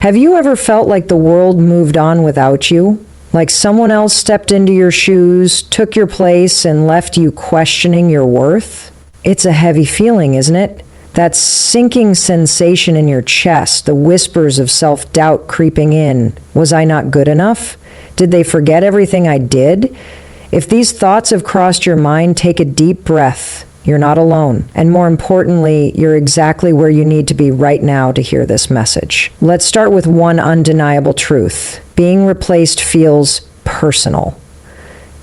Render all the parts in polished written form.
Have you ever felt like the world moved on without you? Like someone else stepped into your shoes, took your place, and left you questioning your worth? It's a heavy feeling, isn't it? That sinking sensation in your chest, the whispers of self-doubt creeping in. Was I not good enough? Did they forget everything I did? If these thoughts have crossed your mind, take a deep breath. You're not alone. And more importantly, you're exactly where you need to be right now to hear this message. Let's start with one undeniable truth. Being replaced feels personal.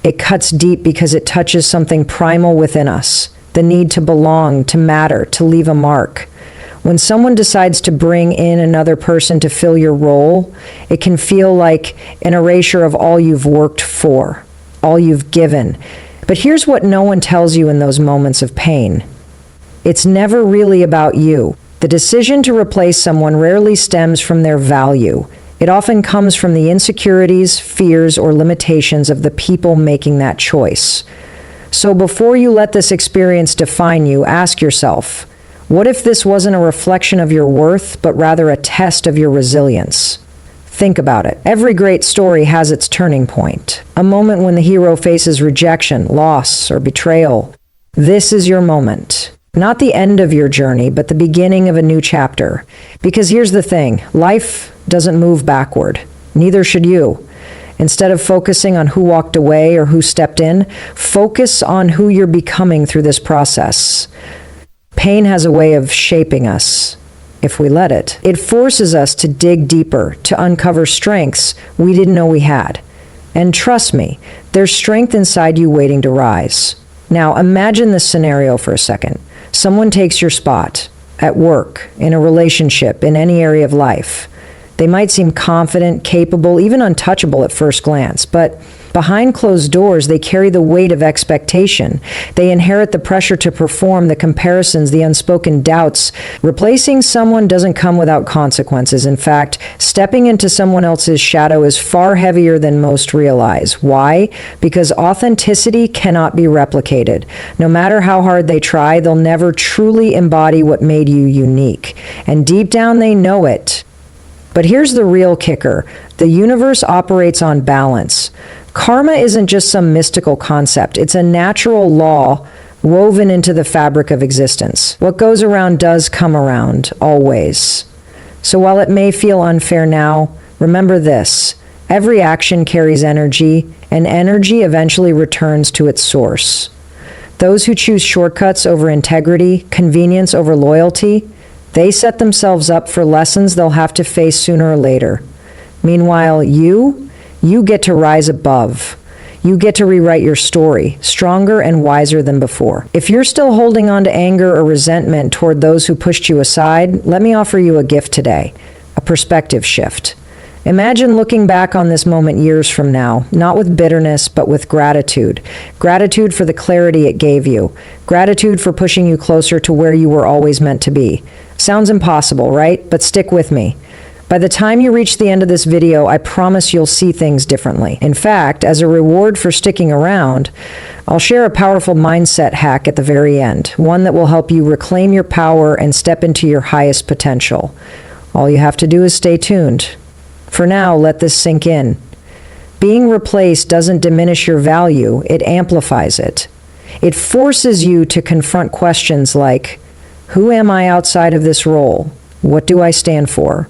It cuts deep because it touches something primal within us. The need to belong, to matter, to leave a mark. When someone decides to bring in another person to fill your role, it can feel like an erasure of all you've worked for, all you've given. But here's what no one tells you in those moments of pain. It's never really about you. The decision to replace someone rarely stems from their value. It often comes from the insecurities, fears, or limitations of the people making that choice. So before you let this experience define you, ask yourself, what if this wasn't a reflection of your worth, but rather a test of your resilience? Think about it. Every great story has its turning point. A moment when the hero faces rejection, loss, or betrayal. This is your moment. Not the end of your journey, but the beginning of a new chapter. Because here's the thing, life doesn't move backward. Neither should you. Instead of focusing on who walked away or who stepped in, focus on who you're becoming through this process. Pain has a way of shaping us, if we let it. It forces us to dig deeper, to uncover strengths we didn't know we had. And trust me, there's strength inside you waiting to rise. Now, imagine this scenario for a second. Someone takes your spot at work, in a relationship, in any area of life. They might seem confident, capable, even untouchable at first glance, but behind closed doors, they carry the weight of expectation. They inherit the pressure to perform, the comparisons, the unspoken doubts. Replacing someone doesn't come without consequences. In fact, stepping into someone else's shadow is far heavier than most realize. Why? Because authenticity cannot be replicated. No matter how hard they try, they'll never truly embody what made you unique. And deep down, they know it. But here's the real kicker. The universe operates on balance. Karma isn't just some mystical concept. It's a natural law woven into the fabric of existence. What goes around does come around, always. So while it may feel unfair now, remember this. Every action carries energy, and energy eventually returns to its source. Those who choose shortcuts over integrity, convenience over loyalty, they set themselves up for lessons they'll have to face sooner or later. Meanwhile, you get to rise above. You get to rewrite your story, stronger and wiser than before. If you're still holding on to anger or resentment toward those who pushed you aside, let me offer you a gift today, a perspective shift. Imagine looking back on this moment years from now, not with bitterness, but with gratitude. Gratitude for the clarity it gave you. Gratitude for pushing you closer to where you were always meant to be. Sounds impossible, right? But stick with me. By the time you reach the end of this video, I promise you'll see things differently. In fact, as a reward for sticking around, I'll share a powerful mindset hack at the very end, one that will help you reclaim your power and step into your highest potential. All you have to do is stay tuned. For now, let this sink in. Being replaced doesn't diminish your value, it amplifies it. It forces you to confront questions like, who am I outside of this role? What do I stand for?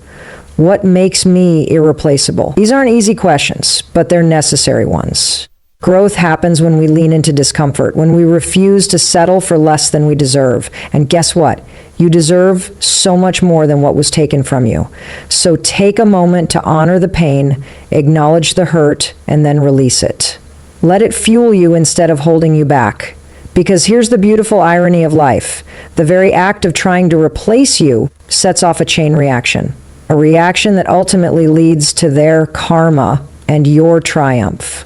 What makes me irreplaceable? These aren't easy questions, but they're necessary ones. Growth happens when we lean into discomfort, when we refuse to settle for less than we deserve. And guess what? You deserve so much more than what was taken from you. So take a moment to honor the pain, acknowledge the hurt, and then release it. Let it fuel you instead of holding you back. Because here's the beautiful irony of life. The very act of trying to replace you sets off a chain reaction. A reaction that ultimately leads to their karma and your triumph.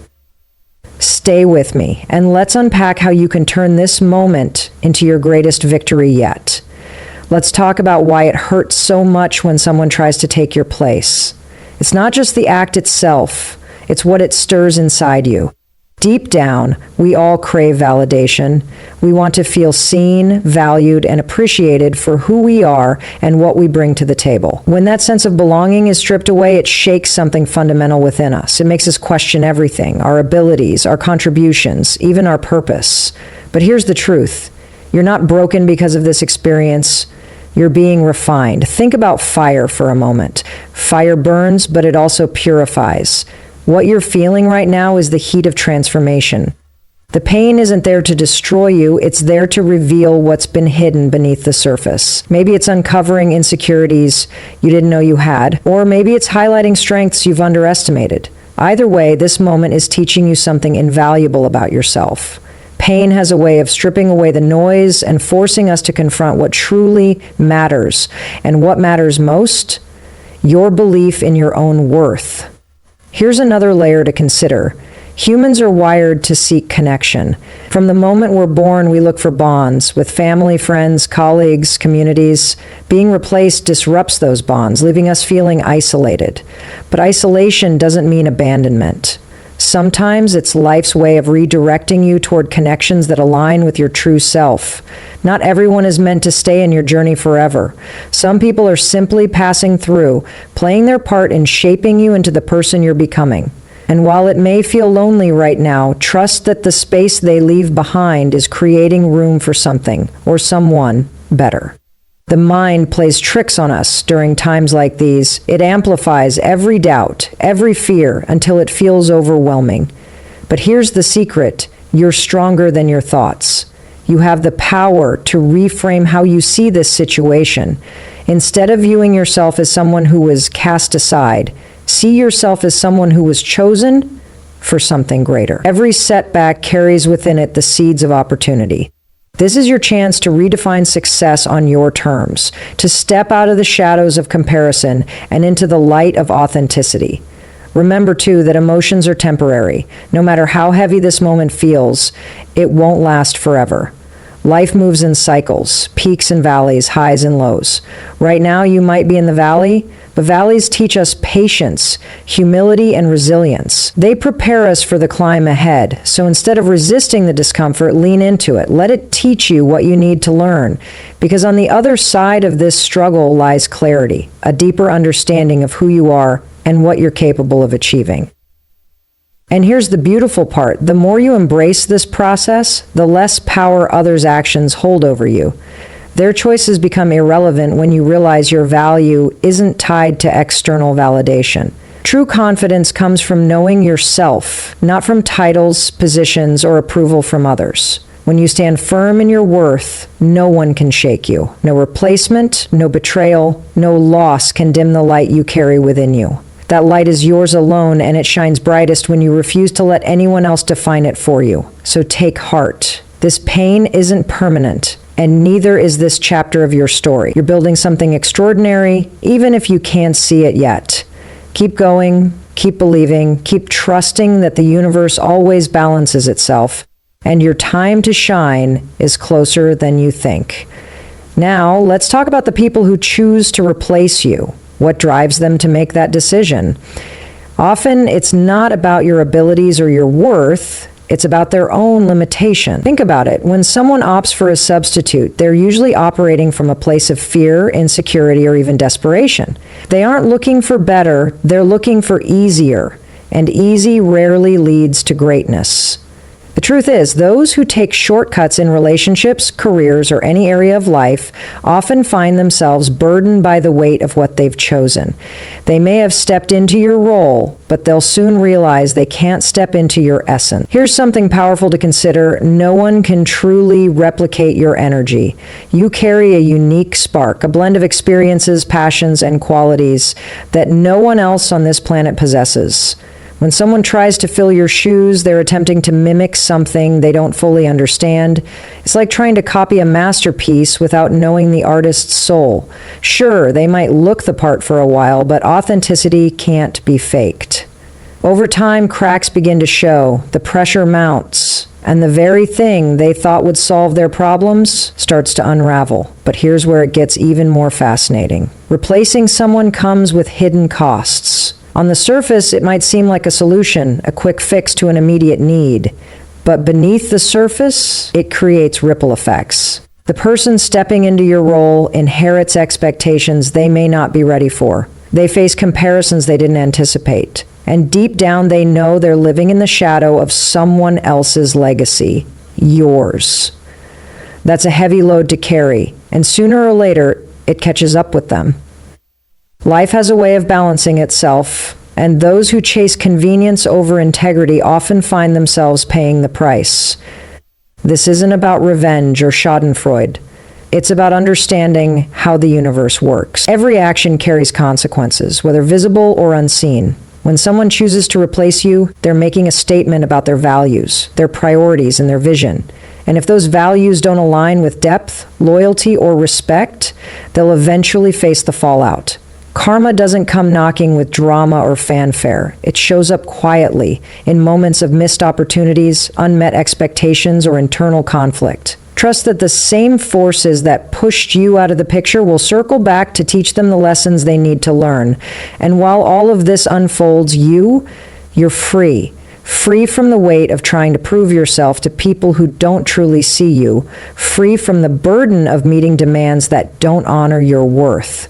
Stay with me, and let's unpack how you can turn this moment into your greatest victory yet. Let's talk about why it hurts so much when someone tries to take your place. It's not just the act itself, it's what it stirs inside you. Deep down, we all crave validation. We want to feel seen, valued, and appreciated for who we are and what we bring to the table. When that sense of belonging is stripped away, it shakes something fundamental within us. It makes us question everything, our abilities, our contributions, even our purpose. But here's the truth. You're not broken because of this experience. You're being refined. Think about fire for a moment. Fire burns, but it also purifies. What you're feeling right now is the heat of transformation. The pain isn't there to destroy you, it's there to reveal what's been hidden beneath the surface. Maybe it's uncovering insecurities you didn't know you had, or maybe it's highlighting strengths you've underestimated. Either way, this moment is teaching you something invaluable about yourself. Pain has a way of stripping away the noise and forcing us to confront what truly matters. And what matters most? Your belief in your own worth. Here's another layer to consider. Humans are wired to seek connection. From the moment we're born, we look for bonds with family, friends, colleagues, communities. Being replaced disrupts those bonds, leaving us feeling isolated. But isolation doesn't mean abandonment. Sometimes it's life's way of redirecting you toward connections that align with your true self. Not everyone is meant to stay in your journey forever. Some people are simply passing through, playing their part in shaping you into the person you're becoming. And while it may feel lonely right now, trust that the space they leave behind is creating room for something or someone better. The mind plays tricks on us during times like these. It amplifies every doubt, every fear, until it feels overwhelming. But here's the secret. You're stronger than your thoughts. You have the power to reframe how you see this situation. Instead of viewing yourself as someone who was cast aside, see yourself as someone who was chosen for something greater. Every setback carries within it the seeds of opportunity. This is your chance to redefine success on your terms, to step out of the shadows of comparison and into the light of authenticity. Remember, too, that emotions are temporary. No matter how heavy this moment feels, it won't last forever. Life moves in cycles, peaks and valleys, highs and lows. Right now, you might be in the valley, but valleys teach us patience, humility, and resilience. They prepare us for the climb ahead. So instead of resisting the discomfort, lean into it. Let it teach you what you need to learn. Because on the other side of this struggle lies clarity, a deeper understanding of who you are and what you're capable of achieving. And here's the beautiful part. The more you embrace this process, the less power others' actions hold over you. Their choices become irrelevant when you realize your value isn't tied to external validation. True confidence comes from knowing yourself, not from titles, positions, or approval from others. When you stand firm in your worth, no one can shake you. No replacement, no betrayal, no loss can dim the light you carry within you. That light is yours alone, and it shines brightest when you refuse to let anyone else define it for you. So take heart. This pain isn't permanent, and neither is this chapter of your story. You're building something extraordinary, even if you can't see it yet. Keep going, keep believing, keep trusting that the universe always balances itself, and your time to shine is closer than you think. Now, let's talk about the people who choose to replace you. What drives them to make that decision? Often, it's not about your abilities or your worth. It's about their own limitation. Think about it. When someone opts for a substitute, they're usually operating from a place of fear, insecurity, or even desperation. They aren't looking for better, they're looking for easier. And easy rarely leads to greatness. The truth is, those who take shortcuts in relationships, careers, or any area of life often find themselves burdened by the weight of what they've chosen. They may have stepped into your role, but they'll soon realize they can't step into your essence. Here's something powerful to consider. No one can truly replicate your energy. You carry a unique spark, a blend of experiences, passions, and qualities that no one else on this planet possesses. When someone tries to fill your shoes, they're attempting to mimic something they don't fully understand. It's like trying to copy a masterpiece without knowing the artist's soul. Sure, they might look the part for a while, but authenticity can't be faked. Over time, cracks begin to show, the pressure mounts, and the very thing they thought would solve their problems starts to unravel. But here's where it gets even more fascinating. Replacing someone comes with hidden costs. On the surface, it might seem like a solution, a quick fix to an immediate need. But beneath the surface, it creates ripple effects. The person stepping into your role inherits expectations they may not be ready for. They face comparisons they didn't anticipate. And deep down, they know they're living in the shadow of someone else's legacy, yours. That's a heavy load to carry, and sooner or later, it catches up with them. Life has a way of balancing itself, and those who chase convenience over integrity often find themselves paying the price. This isn't about revenge or schadenfreude. It's about understanding how the universe works. Every action carries consequences, whether visible or unseen. When someone chooses to replace you, they're making a statement about their values, their priorities, and their vision. And if those values don't align with depth, loyalty, or respect, they'll eventually face the fallout. Karma doesn't come knocking with drama or fanfare. It shows up quietly, in moments of missed opportunities, unmet expectations, or internal conflict. Trust that the same forces that pushed you out of the picture will circle back to teach them the lessons they need to learn. And while all of this unfolds, you're free. Free from the weight of trying to prove yourself to people who don't truly see you. Free from the burden of meeting demands that don't honor your worth.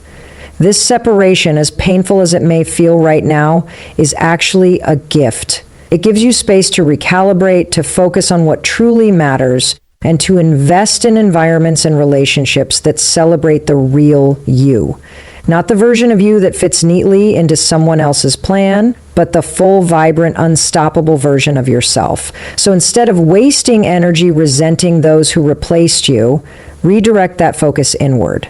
This separation, as painful as it may feel right now, is actually a gift. It gives you space to recalibrate, to focus on what truly matters, and to invest in environments and relationships that celebrate the real you. Not the version of you that fits neatly into someone else's plan, but the full, vibrant, unstoppable version of yourself. So instead of wasting energy resenting those who replaced you, redirect that focus inward.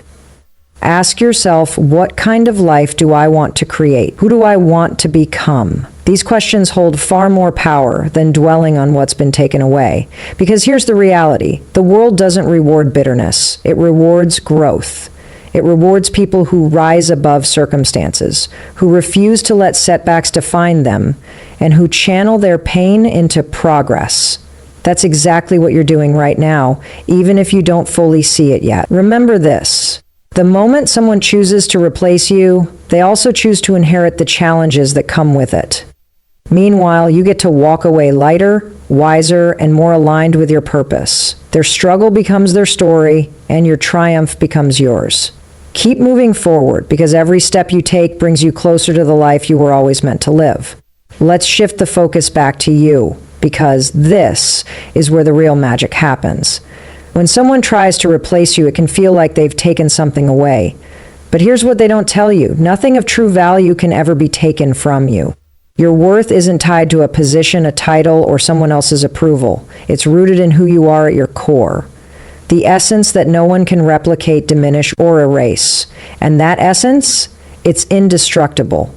Ask yourself, what kind of life do I want to create? Who do I want to become? These questions hold far more power than dwelling on what's been taken away. Because here's the reality. The world doesn't reward bitterness. It rewards growth. It rewards people who rise above circumstances, who refuse to let setbacks define them, and who channel their pain into progress. That's exactly what you're doing right now, even if you don't fully see it yet. Remember this. The moment someone chooses to replace you, they also choose to inherit the challenges that come with it. Meanwhile, you get to walk away lighter, wiser, and more aligned with your purpose. Their struggle becomes their story, and your triumph becomes yours. Keep moving forward, because every step you take brings you closer to the life you were always meant to live. Let's shift the focus back to you, because this is where the real magic happens. When someone tries to replace you, it can feel like they've taken something away. But here's what they don't tell you. Nothing of true value can ever be taken from you. Your worth isn't tied to a position, a title, or someone else's approval. It's rooted in who you are at your core. The essence that no one can replicate, diminish, or erase. And that essence, it's indestructible.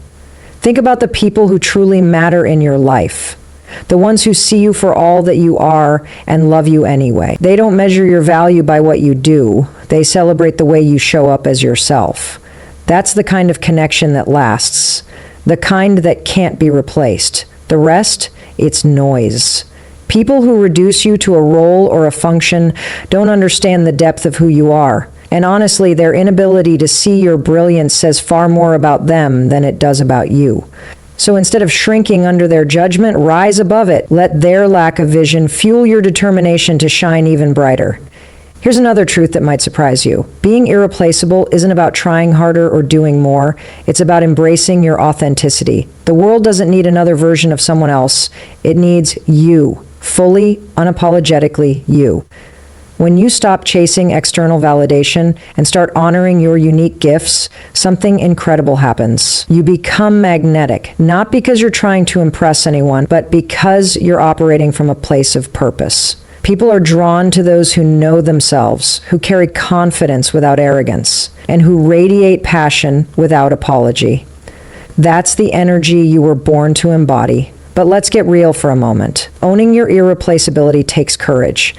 Think about the people who truly matter in your life. The ones who see you for all that you are and love you anyway. They don't measure your value by what you do. They celebrate the way you show up as yourself. That's the kind of connection that lasts. The kind that can't be replaced. The rest, it's noise. People who reduce you to a role or a function don't understand the depth of who you are. And honestly, their inability to see your brilliance says far more about them than it does about you. So instead of shrinking under their judgment, rise above it. Let their lack of vision fuel your determination to shine even brighter. Here's another truth that might surprise you. Being irreplaceable isn't about trying harder or doing more. It's about embracing your authenticity. The world doesn't need another version of someone else. It needs you, fully, unapologetically you. When you stop chasing external validation and start honoring your unique gifts, something incredible happens. You become magnetic, not because you're trying to impress anyone, but because you're operating from a place of purpose. People are drawn to those who know themselves, who carry confidence without arrogance, and who radiate passion without apology. That's the energy you were born to embody. But let's get real for a moment. Owning your irreplaceability takes courage.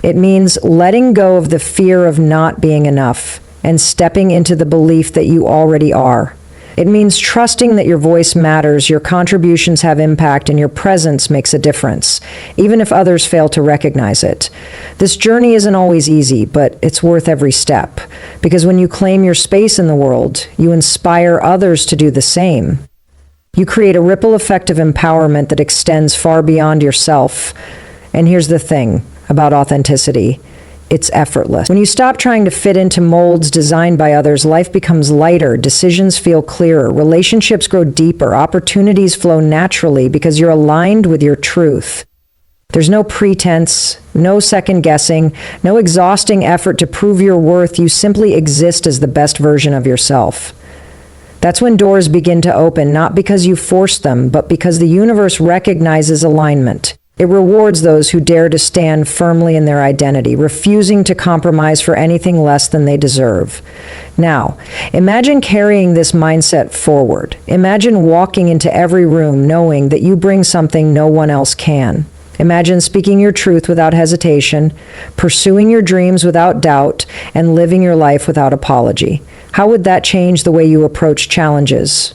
It means letting go of the fear of not being enough and stepping into the belief that you already are. It means trusting that your voice matters, your contributions have impact, and your presence makes a difference, even if others fail to recognize it. This journey isn't always easy, but it's worth every step, because when you claim your space in the world, you inspire others to do the same. You create a ripple effect of empowerment that extends far beyond yourself. And here's the thing about authenticity. It's effortless. When you stop trying to fit into molds designed by others, life becomes lighter, decisions feel clearer, relationships grow deeper, opportunities flow naturally because you're aligned with your truth. There's no pretense, no second guessing, no exhausting effort to prove your worth. You simply exist as the best version of yourself. That's when doors begin to open, not because you force them, but because the universe recognizes alignment. It rewards those who dare to stand firmly in their identity, refusing to compromise for anything less than they deserve. Now, imagine carrying this mindset forward. Imagine walking into every room knowing that you bring something no one else can. Imagine speaking your truth without hesitation, pursuing your dreams without doubt, and living your life without apology. How would that change the way you approach challenges?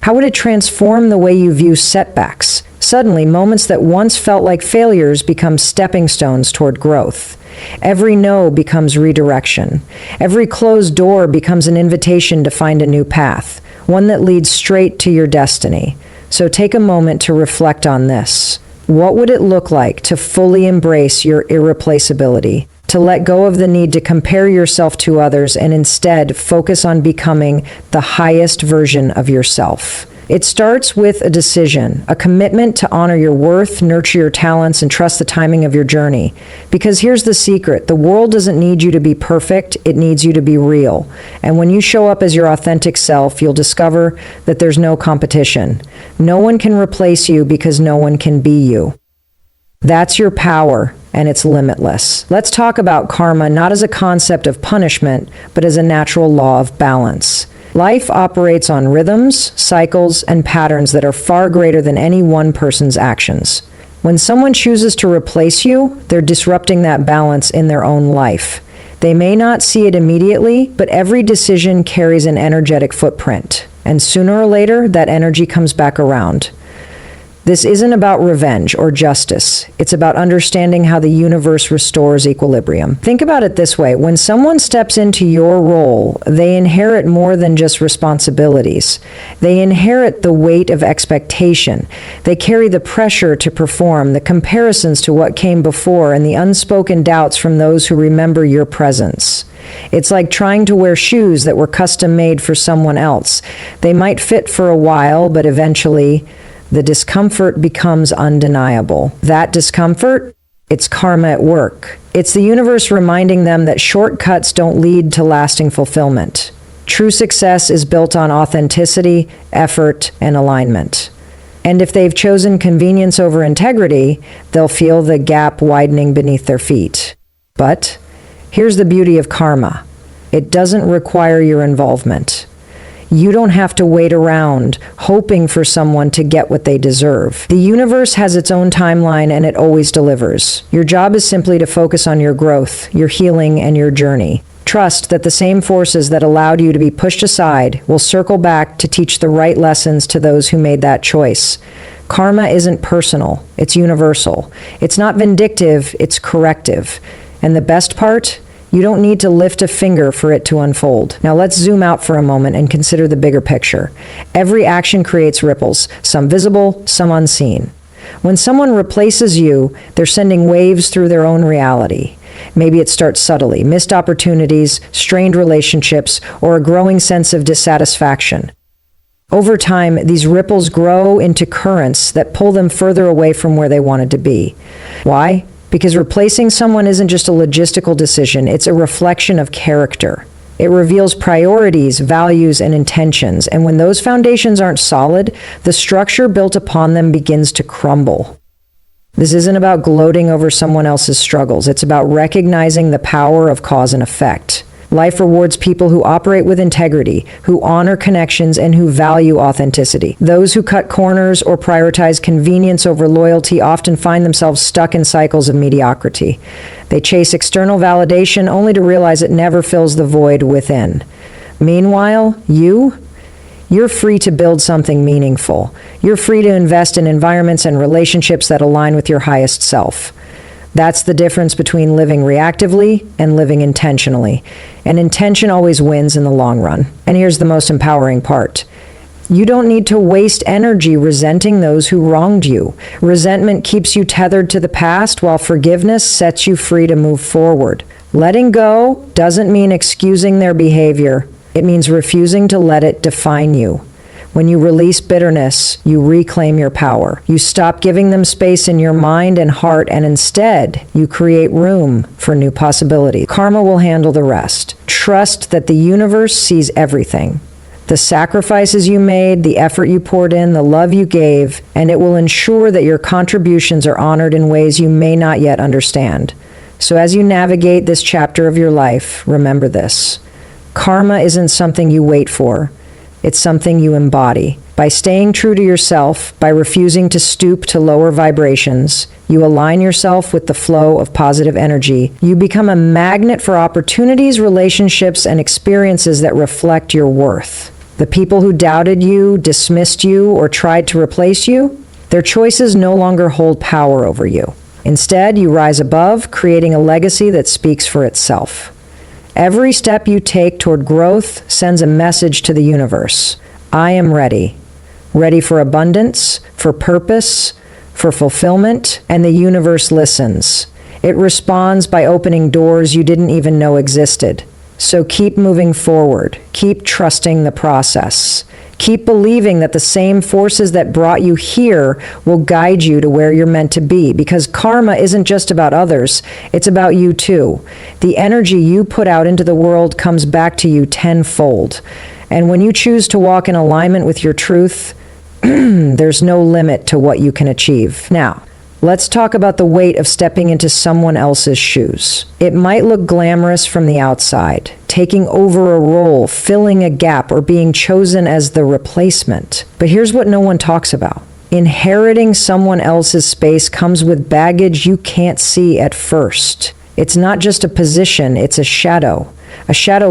How would it transform the way you view setbacks? Suddenly, moments that once felt like failures become stepping stones toward growth. Every no becomes redirection. Every closed door becomes an invitation to find a new path, one that leads straight to your destiny. So take a moment to reflect on this. What would it look like to fully embrace your irreplaceability, to let go of the need to compare yourself to others and instead focus on becoming the highest version of yourself? It starts with a decision, a commitment to honor your worth, nurture your talents, and trust the timing of your journey. Because here's the secret, the world doesn't need you to be perfect, it needs you to be real. And when you show up as your authentic self, you'll discover that there's no competition. No one can replace you because no one can be you. That's your power, and it's limitless. Let's talk about karma not as a concept of punishment, but as a natural law of balance. Life operates on rhythms, cycles, and patterns that are far greater than any one person's actions. When someone chooses to replace you, they're disrupting that balance in their own life. They may not see it immediately, but every decision carries an energetic footprint. And sooner or later, that energy comes back around. This isn't about revenge or justice. It's about understanding how the universe restores equilibrium. Think about it this way. When someone steps into your role, they inherit more than just responsibilities. They inherit the weight of expectation. They carry the pressure to perform, the comparisons to what came before, and the unspoken doubts from those who remember your presence. It's like trying to wear shoes that were custom made for someone else. They might fit for a while, but eventually the discomfort becomes undeniable. That discomfort, it's karma at work. It's the universe reminding them that shortcuts don't lead to lasting fulfillment. True success is built on authenticity, effort, and alignment. And if they've chosen convenience over integrity, they'll feel the gap widening beneath their feet. But here's the beauty of karma. It doesn't require your involvement. You don't have to wait around, hoping for someone to get what they deserve. The universe has its own timeline and it always delivers. Your job is simply to focus on your growth, your healing, and your journey. Trust that the same forces that allowed you to be pushed aside will circle back to teach the right lessons to those who made that choice. Karma isn't personal, it's universal. It's not vindictive, it's corrective. And the best part? You don't need to lift a finger for it to unfold. Now let's zoom out for a moment and consider the bigger picture. Every action creates ripples, some visible, some unseen. When someone replaces you, they're sending waves through their own reality. Maybe it starts subtly, missed opportunities, strained relationships, or a growing sense of dissatisfaction. Over time, these ripples grow into currents that pull them further away from where they wanted to be. Why? Because replacing someone isn't just a logistical decision, it's a reflection of character. It reveals priorities, values, and intentions, and when those foundations aren't solid, the structure built upon them begins to crumble. This isn't about gloating over someone else's struggles, it's about recognizing the power of cause and effect. Life rewards people who operate with integrity, who honor connections, and who value authenticity. Those who cut corners or prioritize convenience over loyalty often find themselves stuck in cycles of mediocrity. They chase external validation only to realize it never fills the void within. Meanwhile, you're free to build something meaningful. You're free to invest in environments and relationships that align with your highest self. That's the difference between living reactively and living intentionally. And intention always wins in the long run. And here's the most empowering part. You don't need to waste energy resenting those who wronged you. Resentment keeps you tethered to the past, while forgiveness sets you free to move forward. Letting go doesn't mean excusing their behavior. It means refusing to let it define you. When you release bitterness, you reclaim your power. You stop giving them space in your mind and heart, and instead, you create room for new possibilities. Karma will handle the rest. Trust that the universe sees everything. The sacrifices you made, the effort you poured in, the love you gave, and it will ensure that your contributions are honored in ways you may not yet understand. So as you navigate this chapter of your life, remember this. Karma isn't something you wait for. It's something you embody. By staying true to yourself, by refusing to stoop to lower vibrations, you align yourself with the flow of positive energy. You become a magnet for opportunities, relationships, and experiences that reflect your worth. The people who doubted you, dismissed you, or tried to replace you, their choices no longer hold power over you. Instead, you rise above, creating a legacy that speaks for itself. Every step you take toward growth sends a message to the universe. I am ready. Ready for abundance, for purpose, for fulfillment, and the universe listens. It responds by opening doors you didn't even know existed. So keep moving forward. Keep trusting the process. Keep believing that the same forces that brought you here will guide you to where you're meant to be, because karma isn't just about others, it's about you too. The energy you put out into the world comes back to you tenfold. And when you choose to walk in alignment with your truth, there's no limit to what you can achieve. Now, let's talk about the weight of stepping into someone else's shoes. It might look glamorous from the outside, taking over a role, filling a gap, or being chosen as the replacement. But here's what no one talks about. Inheriting someone else's space comes with baggage you can't see at first. It's not just a position, it's a shadow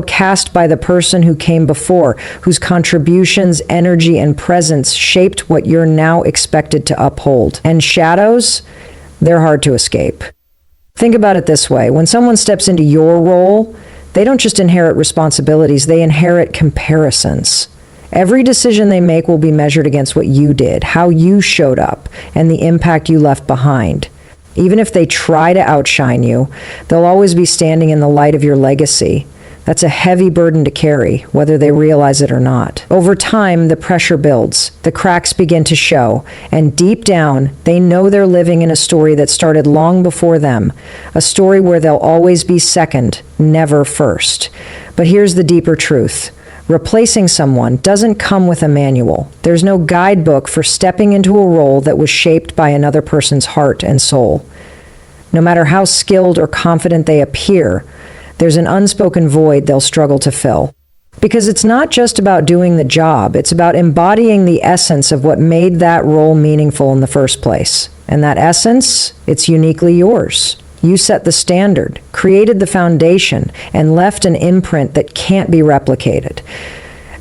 cast by the person who came before, whose contributions, energy, and presence shaped what you're now expected to uphold. And shadows, they're hard to escape. Think about it this way. When someone steps into your role, they don't just inherit responsibilities, they inherit comparisons. Every decision they make will be measured against what you did, how you showed up, and the impact you left behind. Even if they try to outshine you, they'll always be standing in the light of your legacy. That's a heavy burden to carry, whether they realize it or not. Over time, the pressure builds, the cracks begin to show, and deep down, they know they're living in a story that started long before them, a story where they'll always be second, never first. But here's the deeper truth. Replacing someone doesn't come with a manual. There's no guidebook for stepping into a role that was shaped by another person's heart and soul. No matter how skilled or confident they appear, there's an unspoken void they'll struggle to fill. Because it's not just about doing the job, it's about embodying the essence of what made that role meaningful in the first place. And that essence, it's uniquely yours. You set the standard, created the foundation, and left an imprint that can't be replicated.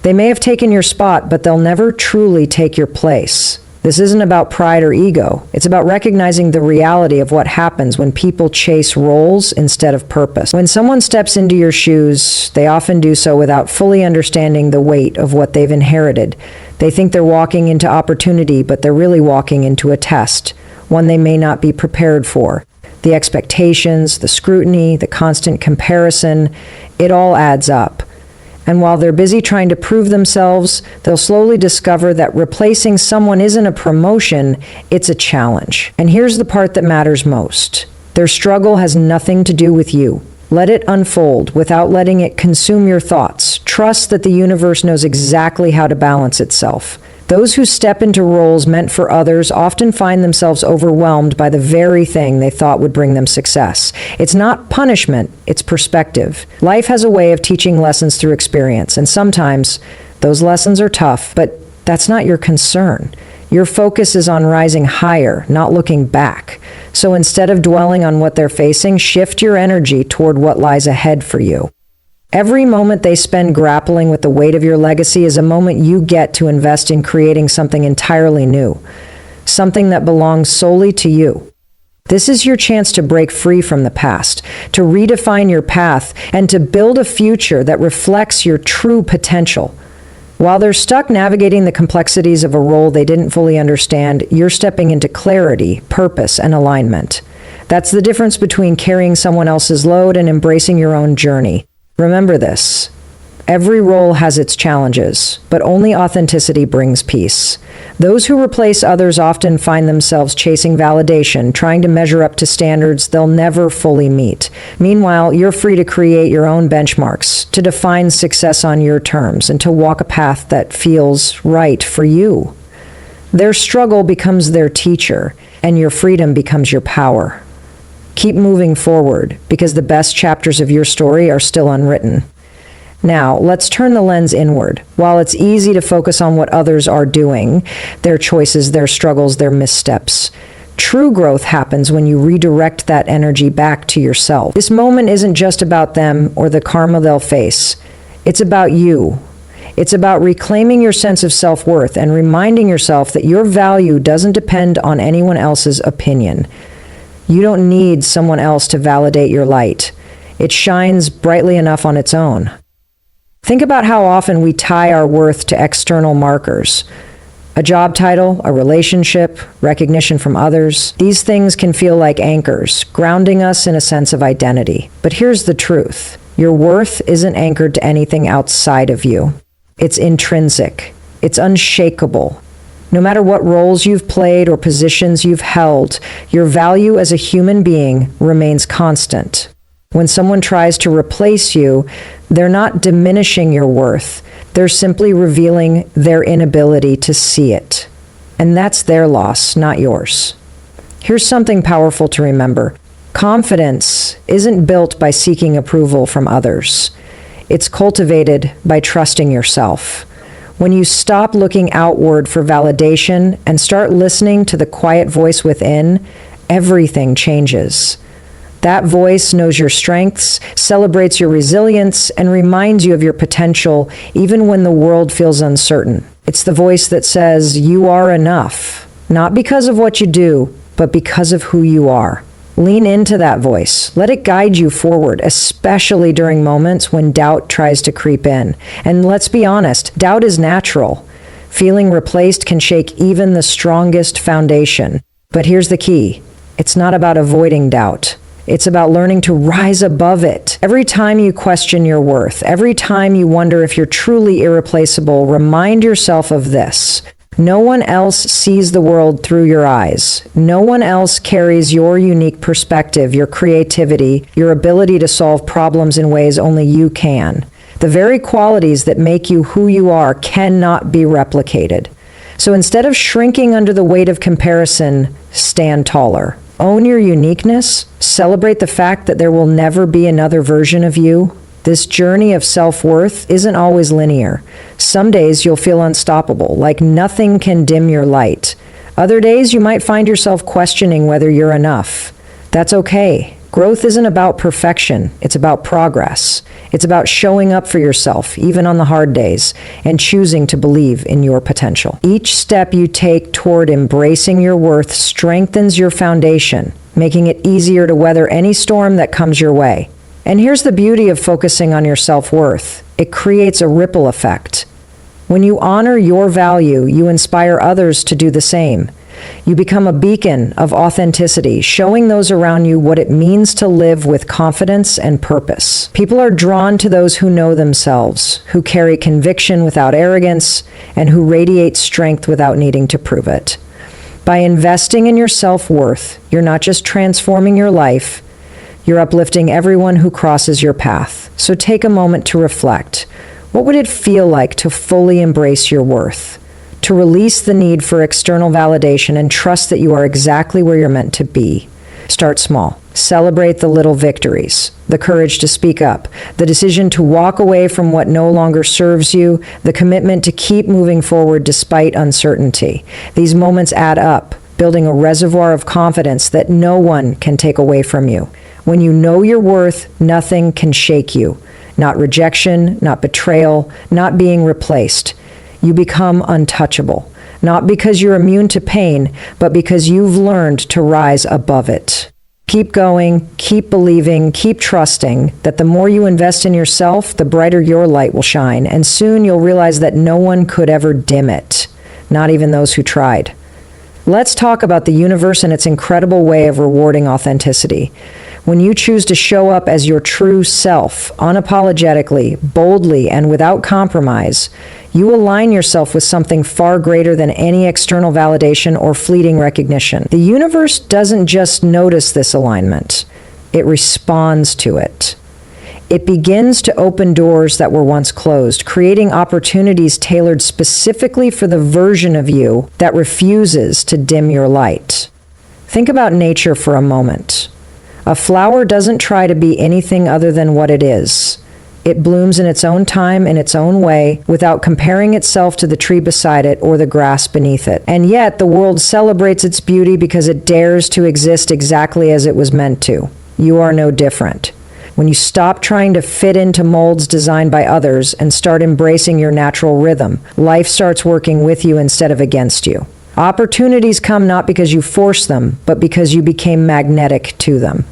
They may have taken your spot, but they'll never truly take your place. This isn't about pride or ego. It's about recognizing the reality of what happens when people chase roles instead of purpose. When someone steps into your shoes, they often do so without fully understanding the weight of what they've inherited. They think they're walking into opportunity, but they're really walking into a test, one they may not be prepared for. The expectations, the scrutiny, the constant comparison, it all adds up. And while they're busy trying to prove themselves, they'll slowly discover that replacing someone isn't a promotion, it's a challenge. And here's the part that matters most. Their struggle has nothing to do with you. Let it unfold without letting it consume your thoughts. Trust that the universe knows exactly how to balance itself. Those who step into roles meant for others often find themselves overwhelmed by the very thing they thought would bring them success. It's not punishment, it's perspective. Life has a way of teaching lessons through experience, and sometimes those lessons are tough, but that's not your concern. Your focus is on rising higher, not looking back. So instead of dwelling on what they're facing, shift your energy toward what lies ahead for you. Every moment they spend grappling with the weight of your legacy is a moment you get to invest in creating something entirely new, something that belongs solely to you. This is your chance to break free from the past, to redefine your path, and to build a future that reflects your true potential. While they're stuck navigating the complexities of a role they didn't fully understand, you're stepping into clarity, purpose, and alignment. That's the difference between carrying someone else's load and embracing your own journey. Remember this. Every role has its challenges, but only authenticity brings peace. Those who replace others often find themselves chasing validation, trying to measure up to standards they'll never fully meet. Meanwhile, you're free to create your own benchmarks, to define success on your terms, and to walk a path that feels right for you. Their struggle becomes their teacher, and your freedom becomes your power. Keep moving forward, because the best chapters of your story are still unwritten. Now, let's turn the lens inward. While it's easy to focus on what others are doing, their choices, their struggles, their missteps, true growth happens when you redirect that energy back to yourself. This moment isn't just about them or the karma they'll face. It's about you. It's about reclaiming your sense of self-worth and reminding yourself that your value doesn't depend on anyone else's opinion. You don't need someone else to validate your light. It shines brightly enough on its own. Think about how often we tie our worth to external markers. A job title, a relationship, recognition from others. These things can feel like anchors, grounding us in a sense of identity. But here's the truth. Your worth isn't anchored to anything outside of you. It's intrinsic. It's unshakable. No matter what roles you've played or positions you've held, your value as a human being remains constant. When someone tries to replace you, they're not diminishing your worth. They're simply revealing their inability to see it. And that's their loss, not yours. Here's something powerful to remember. Confidence isn't built by seeking approval from others. It's cultivated by trusting yourself. When you stop looking outward for validation and start listening to the quiet voice within, everything changes. That voice knows your strengths, celebrates your resilience, and reminds you of your potential even when the world feels uncertain. It's the voice that says you are enough, not because of what you do, but because of who you are. Lean into that voice. Let it guide you forward, especially during moments when doubt tries to creep in. And let's be honest, doubt is natural. Feeling replaced can shake even the strongest foundation. But here's the key. It's not about avoiding doubt. It's about learning to rise above it. Every time you question your worth, every time you wonder if you're truly irreplaceable, remind yourself of this. No one else sees the world through your eyes. No one else carries your unique perspective, your creativity, your ability to solve problems in ways only you can. The very qualities that make you who you are cannot be replicated. So instead of shrinking under the weight of comparison, stand taller. Own your uniqueness. Celebrate the fact that there will never be another version of you. This journey of self-worth isn't always linear. Some days you'll feel unstoppable, like nothing can dim your light. Other days you might find yourself questioning whether you're enough. That's okay. Growth isn't about perfection. It's about progress. It's about showing up for yourself, even on the hard days, and choosing to believe in your potential. Each step you take toward embracing your worth strengthens your foundation, making it easier to weather any storm that comes your way. And here's the beauty of focusing on your self-worth. It creates a ripple effect. When you honor your value, you inspire others to do the same. You become a beacon of authenticity, showing those around you what it means to live with confidence and purpose. People are drawn to those who know themselves, who carry conviction without arrogance, and who radiate strength without needing to prove it. By investing in your self-worth, you're not just transforming your life, you're uplifting everyone who crosses your path. So take a moment to reflect. What would it feel like to fully embrace your worth? To release the need for external validation and trust that you are exactly where you're meant to be. Start small. Celebrate the little victories, the courage to speak up, the decision to walk away from what no longer serves you, the commitment to keep moving forward despite uncertainty. These moments add up, building a reservoir of confidence that no one can take away from you. When you know your worth, nothing can shake you. Not rejection, not betrayal, not being replaced. You become untouchable, not because you're immune to pain, but because you've learned to rise above it. Keep going, keep believing, keep trusting that the more you invest in yourself, the brighter your light will shine, and soon you'll realize that no one could ever dim it, not even those who tried. Let's talk about the universe and its incredible way of rewarding authenticity. When you choose to show up as your true self, unapologetically, boldly, and without compromise, you align yourself with something far greater than any external validation or fleeting recognition. The universe doesn't just notice this alignment, it responds to it. It begins to open doors that were once closed, creating opportunities tailored specifically for the version of you that refuses to dim your light. Think about nature for a moment. A flower doesn't try to be anything other than what it is. It blooms in its own time, in its own way, without comparing itself to the tree beside it or the grass beneath it. And yet, the world celebrates its beauty because it dares to exist exactly as it was meant to. You are no different. When you stop trying to fit into molds designed by others and start embracing your natural rhythm, life starts working with you instead of against you. Opportunities come not because you force them, but because you became magnetic to them.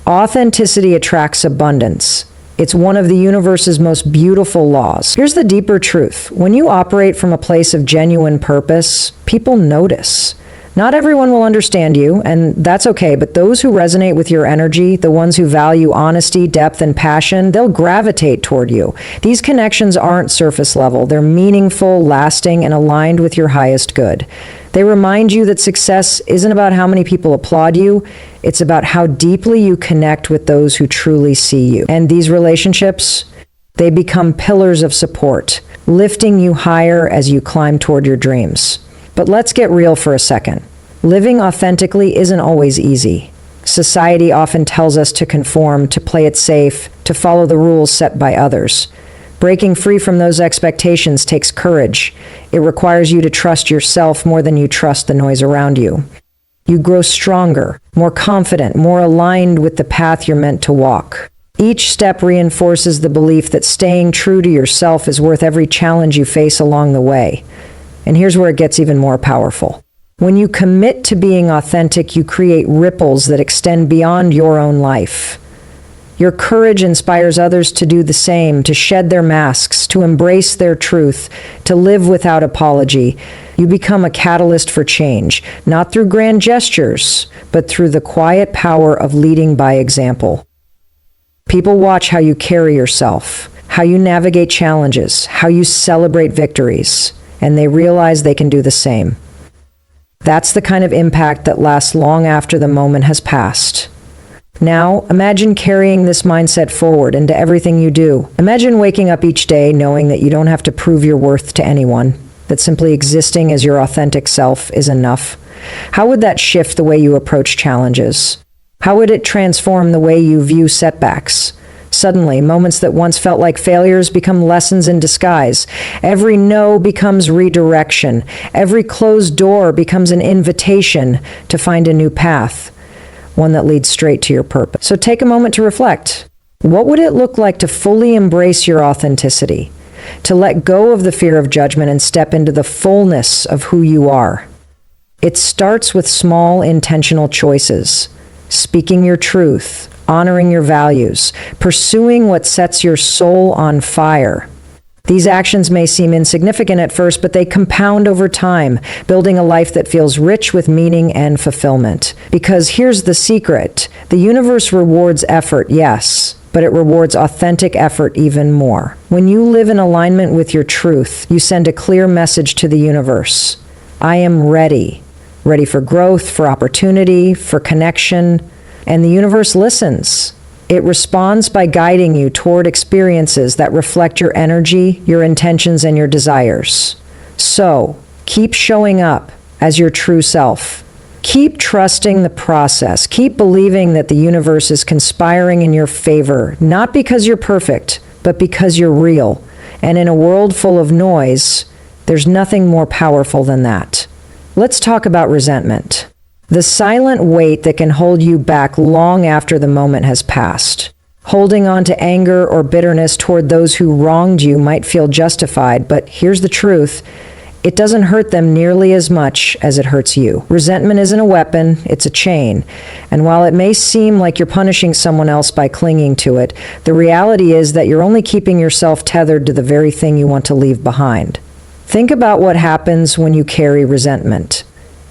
Authenticity attracts abundance. It's one of the universe's most beautiful laws. Here's the deeper truth. When you operate from a place of genuine purpose, people notice. Not everyone will understand you, and that's okay, but those who resonate with your energy, the ones who value honesty, depth, and passion, they'll gravitate toward you. These connections aren't surface level. They're meaningful, lasting, and aligned with your highest good. They remind you that success isn't about how many people applaud you, it's about how deeply you connect with those who truly see you. And these relationships, they become pillars of support, lifting you higher as you climb toward your dreams. But let's get real for a second. Living authentically isn't always easy. Society often tells us to conform, to play it safe, to follow the rules set by others. Breaking free from those expectations takes courage. It requires you to trust yourself more than you trust the noise around you. You grow stronger, more confident, more aligned with the path you're meant to walk. Each step reinforces the belief that staying true to yourself is worth every challenge you face along the way. And here's where it gets even more powerful. When you commit to being authentic, you create ripples that extend beyond your own life. Your courage inspires others to do the same, to shed their masks, to embrace their truth, to live without apology. You become a catalyst for change, not through grand gestures, but through the quiet power of leading by example. People watch how you carry yourself, how you navigate challenges, how you celebrate victories, and they realize they can do the same. That's the kind of impact that lasts long after the moment has passed. Now, imagine carrying this mindset forward into everything you do. Imagine waking up each day knowing that you don't have to prove your worth to anyone, that simply existing as your authentic self is enough. How would that shift the way you approach challenges? How would it transform the way you view setbacks? Suddenly, moments that once felt like failures become lessons in disguise. Every no becomes redirection. Every closed door becomes an invitation to find a new path, one that leads straight to your purpose. So take a moment to reflect. What would it look like to fully embrace your authenticity? To let go of the fear of judgment and step into the fullness of who you are? It starts with small, intentional choices. Speaking your truth, honoring your values, pursuing what sets your soul on fire. These actions may seem insignificant at first, but they compound over time, building a life that feels rich with meaning and fulfillment. Because here's the secret: the universe rewards effort, yes, but it rewards authentic effort even more. When you live in alignment with your truth, you send a clear message to the universe. I am ready. Ready for growth, for opportunity, for connection. And the universe listens. It responds by guiding you toward experiences that reflect your energy, your intentions, and your desires. So, keep showing up as your true self. Keep trusting the process. Keep believing that the universe is conspiring in your favor, not because you're perfect, but because you're real. And in a world full of noise, there's nothing more powerful than that. Let's talk about resentment. The silent weight that can hold you back long after the moment has passed. Holding on to anger or bitterness toward those who wronged you might feel justified, but here's the truth. it doesn't hurt them nearly as much as it hurts you. Resentment isn't a weapon, it's a chain. And while it may seem like you're punishing someone else by clinging to it, the reality is that you're only keeping yourself tethered to the very thing you want to leave behind. Think about what happens when you carry resentment.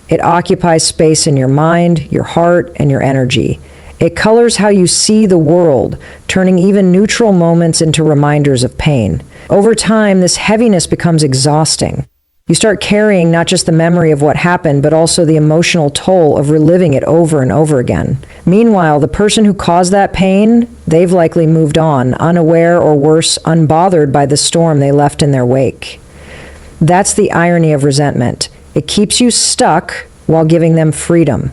It occupies space in your mind, your heart, and your energy. It colors how you see the world, turning even neutral moments into reminders of pain. Over time, this heaviness becomes exhausting. You start carrying not just the memory of what happened, but also the emotional toll of reliving it over and over again. Meanwhile, the person who caused that pain, they've likely moved on, unaware or worse, unbothered by the storm they left in their wake. That's the irony of resentment. It keeps you stuck while giving them freedom.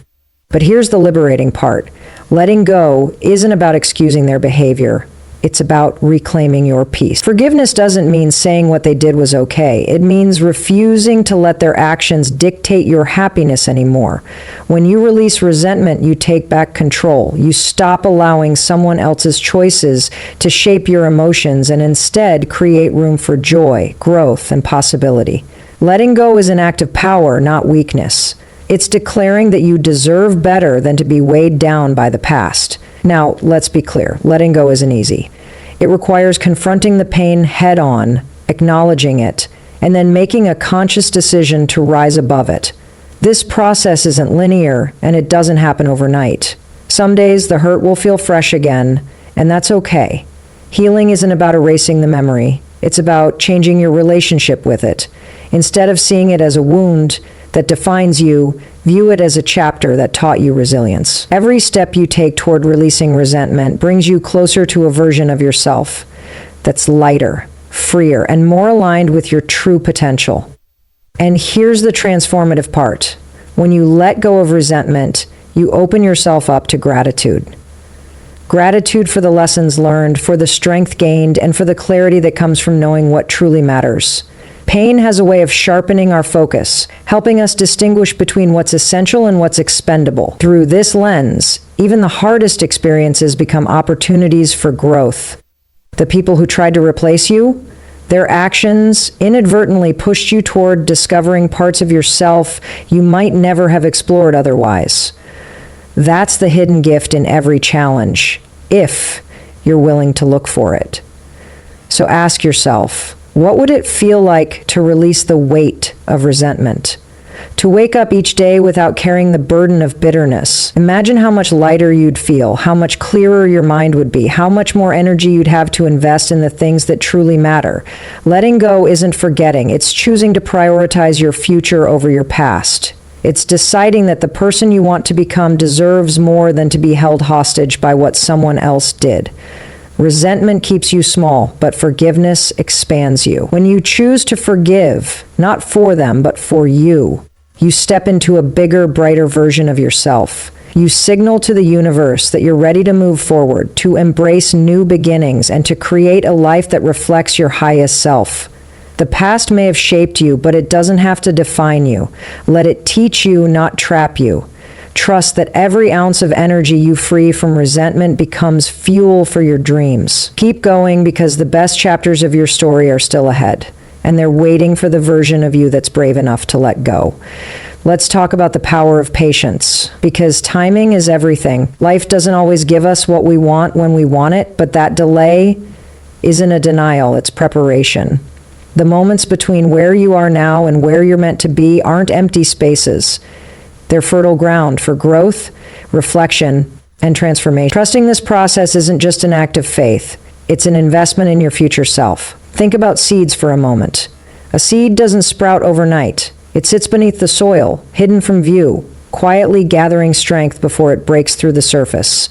But here's the liberating part. Letting go isn't about excusing their behavior. It's about reclaiming your peace. Forgiveness doesn't mean saying what they did was okay. It means refusing to let their actions dictate your happiness anymore. When you release resentment, you take back control. You stop allowing someone else's choices to shape your emotions and instead create room for joy, growth, and possibility. Letting go is an act of power, not weakness. It's declaring that you deserve better than to be weighed down by the past. Now, let's be clear, letting go isn't easy. It requires confronting the pain head on, acknowledging it, and then making a conscious decision to rise above it. This process isn't linear, and it doesn't happen overnight. Some days the hurt will feel fresh again, and that's okay. Healing isn't about erasing the memory. It's about changing your relationship with it. Instead of seeing it as a wound that defines you, view it as a chapter that taught you resilience. Every step you take toward releasing resentment brings you closer to a version of yourself that's lighter, freer, and more aligned with your true potential. And here's the transformative part. When you let go of resentment, you open yourself up to gratitude. Gratitude for the lessons learned, for the strength gained, and for the clarity that comes from knowing what truly matters. Pain has a way of sharpening our focus, helping us distinguish between what's essential and what's expendable. Through this lens, even the hardest experiences become opportunities for growth. The people who tried to replace you, their actions inadvertently pushed you toward discovering parts of yourself you might never have explored otherwise. That's the hidden gift in every challenge, if you're willing to look for it. So ask yourself, what would it feel like to release the weight of resentment? To wake up each day without carrying the burden of bitterness? Imagine how much lighter you'd feel, how much clearer your mind would be, how much more energy you'd have to invest in the things that truly matter. Letting go isn't forgetting, it's choosing to prioritize your future over your past. It's deciding that the person you want to become deserves more than to be held hostage by what someone else did. Resentment keeps you small, but forgiveness expands you. When you choose to forgive, not for them, but for you, you step into a bigger, brighter version of yourself. You signal to the universe that you're ready to move forward, to embrace new beginnings, and to create a life that reflects your highest self. The past may have shaped you, but it doesn't have to define you. Let it teach you, not trap you. Trust that every ounce of energy you free from resentment becomes fuel for your dreams. Keep going, because the best chapters of your story are still ahead, and they're waiting for the version of you that's brave enough to let go. Let's talk about the power of patience, because timing is everything. Life doesn't always give us what we want when we want it, but that delay isn't a denial, it's preparation. The moments between where you are now and where you're meant to be aren't empty spaces. They're fertile ground for growth, reflection, and transformation. Trusting this process isn't just an act of faith. It's an investment in your future self. Think about seeds for a moment. A seed doesn't sprout overnight. It sits beneath the soil, hidden from view, quietly gathering strength before it breaks through the surface.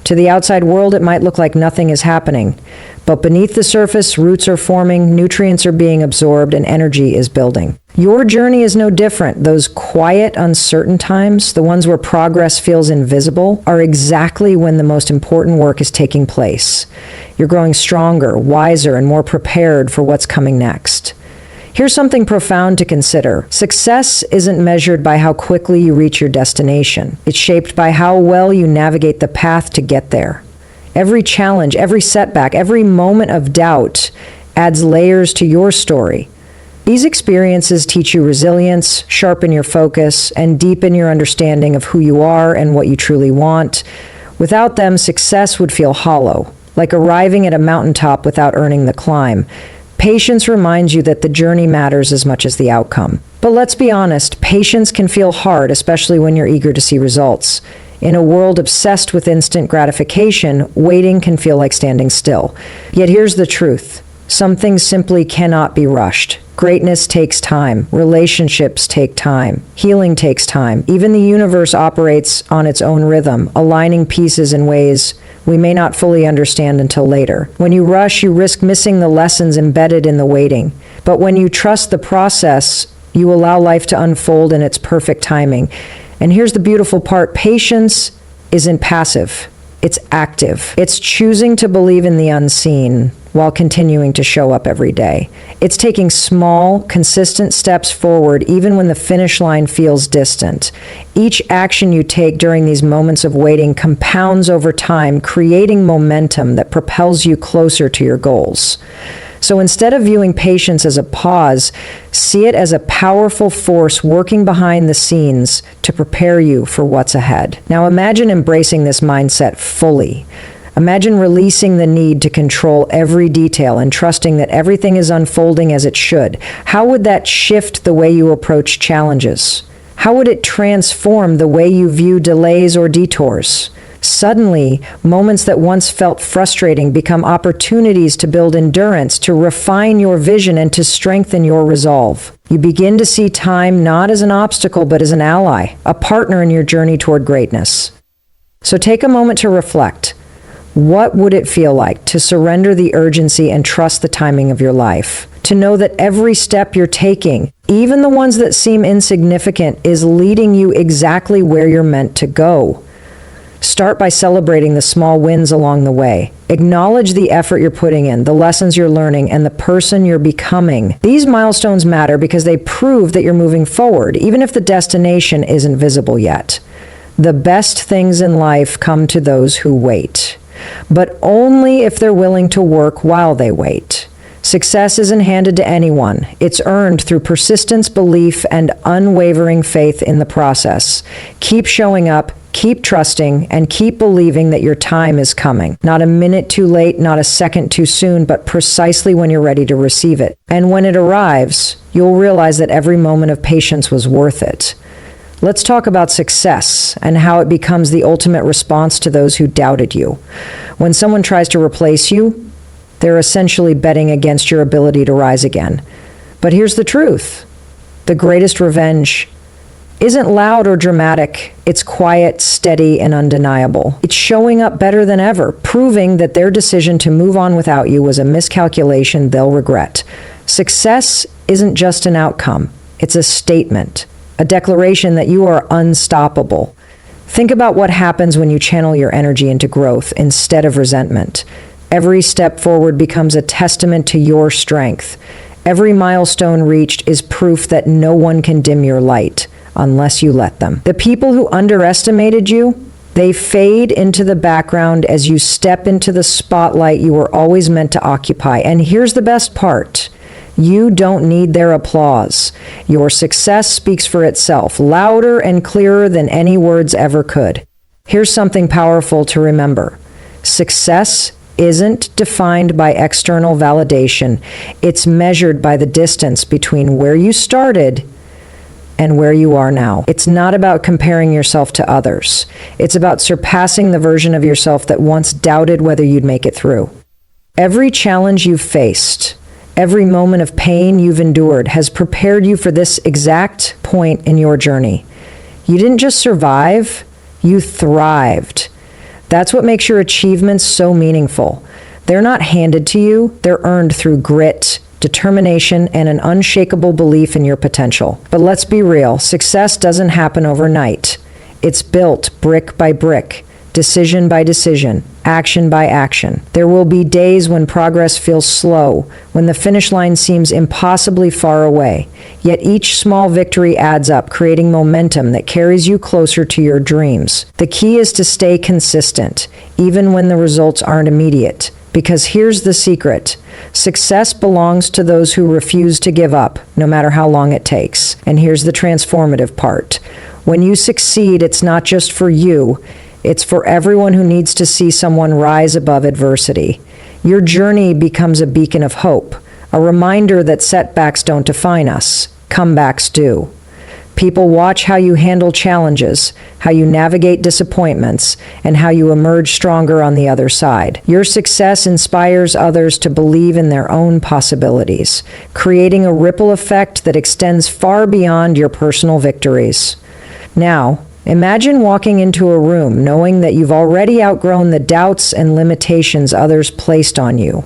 To the outside world, it might look like nothing is happening. But beneath the surface, roots are forming, nutrients are being absorbed, and energy is building. Your journey is no different. Those quiet, uncertain times, the ones where progress feels invisible, are exactly when the most important work is taking place. You're growing stronger, wiser, and more prepared for what's coming next. Here's something profound to consider. Success isn't measured by how quickly you reach your destination. It's shaped by how well you navigate the path to get there. Every challenge, every setback, every moment of doubt adds layers to your story. These experiences teach you resilience, sharpen your focus, and deepen your understanding of who you are and what you truly want. Without them, success would feel hollow, like arriving at a mountaintop without earning the climb. Patience reminds you that the journey matters as much as the outcome. But let's be honest, patience can feel hard, especially when you're eager to see results. In a world obsessed with instant gratification, waiting can feel like standing still. Yet here's the truth. Some things simply cannot be rushed. Greatness takes time. Relationships take time. Healing takes time. Even the universe operates on its own rhythm, aligning pieces in ways we may not fully understand until later. When you rush, you risk missing the lessons embedded in the waiting. But when you trust the process, you allow life to unfold in its perfect timing. And here's the beautiful part. Patience isn't passive. It's active. It's choosing to believe in the unseen while continuing to show up every day. It's taking small, consistent steps forward even when the finish line feels distant. Each action you take during these moments of waiting compounds over time, creating momentum that propels you closer to your goals. So instead of viewing patience as a pause, see it as a powerful force working behind the scenes to prepare you for what's ahead. Now imagine embracing this mindset fully. Imagine releasing the need to control every detail and trusting that everything is unfolding as it should. How would that shift the way you approach challenges? How would it transform the way you view delays or detours? Suddenly, moments that once felt frustrating become opportunities to build endurance, to refine your vision, and to strengthen your resolve. You begin to see time not as an obstacle, but as an ally, a partner in your journey toward greatness. So take a moment to reflect. What would it feel like to surrender the urgency and trust the timing of your life? To know that every step you're taking, even the ones that seem insignificant, is leading you exactly where you're meant to go. Start by celebrating the small wins along the way. Acknowledge the effort you're putting in, the lessons you're learning, and the person you're becoming. These milestones matter because they prove that you're moving forward, even if the destination isn't visible yet. The best things in life come to those who wait, but only if they're willing to work while they wait. Success isn't handed to anyone. It's earned through persistence, belief, and unwavering faith in the process. Keep showing up, keep trusting, and keep believing that your time is coming. Not a minute too late, not a second too soon, but precisely when you're ready to receive it. And when it arrives, you'll realize that every moment of patience was worth it. Let's talk about success and how it becomes the ultimate response to those who doubted you. When someone tries to replace you, they're essentially betting against your ability to rise again. But here's the truth. The greatest revenge isn't loud or dramatic. It's quiet, steady, and undeniable. It's showing up better than ever, proving that their decision to move on without you was a miscalculation they'll regret. Success isn't just an outcome. It's a statement, a declaration that you are unstoppable. Think about what happens when you channel your energy into growth instead of resentment. Every step forward becomes a testament to your strength. Every milestone reached is proof that no one can dim your light unless you let them. The people who underestimated you, they fade into the background as you step into the spotlight you were always meant to occupy. And here's the best part. You don't need their applause. Your success speaks for itself, louder and clearer than any words ever could. Here's something powerful to remember. Success isn't defined by external validation. It's measured by the distance between where you started and where you are now. It's not about comparing yourself to others. It's about surpassing the version of yourself that once doubted whether you'd make it through. Every challenge you've faced, every moment of pain you've endured has prepared you for this exact point in your journey. You didn't just survive, you thrived. That's what makes your achievements so meaningful. They're not handed to you, they're earned through grit, determination, and an unshakable belief in your potential. But let's be real, success doesn't happen overnight. It's built brick by brick, decision by decision, action by action. There will be days when progress feels slow, when the finish line seems impossibly far away. Yet each small victory adds up, creating momentum that carries you closer to your dreams. The key is to stay consistent, even when the results aren't immediate. Because here's the secret. Success belongs to those who refuse to give up, no matter how long it takes. And here's the transformative part. When you succeed, it's not just for you. It's for everyone who needs to see someone rise above adversity. Your journey becomes a beacon of hope, a reminder that setbacks don't define us, comebacks do. People watch how you handle challenges, how you navigate disappointments, and how you emerge stronger on the other side. Your success inspires others to believe in their own possibilities, creating a ripple effect that extends far beyond your personal victories. Now, imagine walking into a room knowing that you've already outgrown the doubts and limitations others placed on you.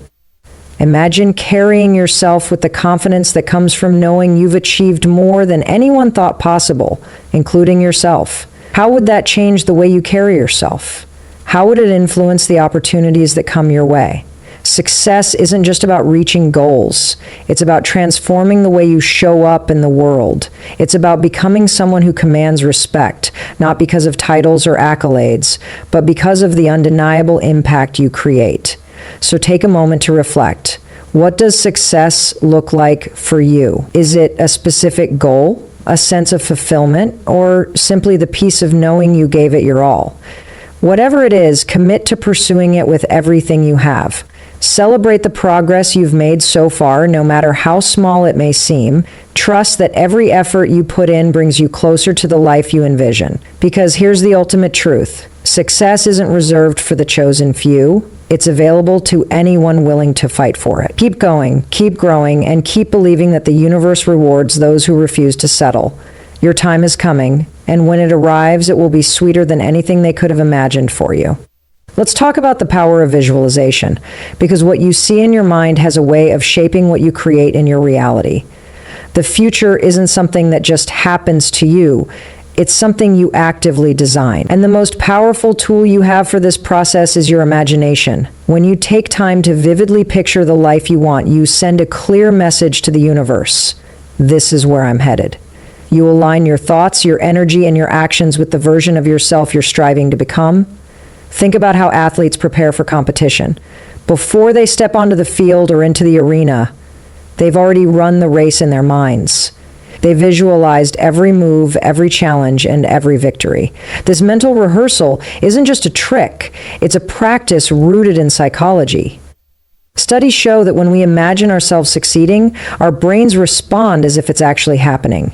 Imagine carrying yourself with the confidence that comes from knowing you've achieved more than anyone thought possible, including yourself. How would that change the way you carry yourself? How would it influence the opportunities that come your way? Success isn't just about reaching goals. It's about transforming the way you show up in the world. It's about becoming someone who commands respect, not because of titles or accolades, but because of the undeniable impact you create. So take a moment to reflect. What does success look like for you? Is it a specific goal, a sense of fulfillment, or simply the peace of knowing you gave it your all? Whatever it is, commit to pursuing it with everything you have. Celebrate the progress you've made so far, no matter how small it may seem. Trust that every effort you put in brings you closer to the life you envision. Because here's the ultimate truth. Success isn't reserved for the chosen few. It's available to anyone willing to fight for it. Keep going, keep growing, and keep believing that the universe rewards those who refuse to settle. Your time is coming, and when it arrives, it will be sweeter than anything they could have imagined for you. Let's talk about the power of visualization, because what you see in your mind has a way of shaping what you create in your reality. The future isn't something that just happens to you. It's something you actively design. And the most powerful tool you have for this process is your imagination. When you take time to vividly picture the life you want, you send a clear message to the universe. This is where I'm headed. You align your thoughts, your energy, and your actions with the version of yourself you're striving to become. Think about how athletes prepare for competition. Before they step onto the field or into the arena, they've already run the race in their minds. They visualized every move, every challenge, and every victory. This mental rehearsal isn't just a trick, it's a practice rooted in psychology. Studies show that when we imagine ourselves succeeding, our brains respond as if it's actually happening.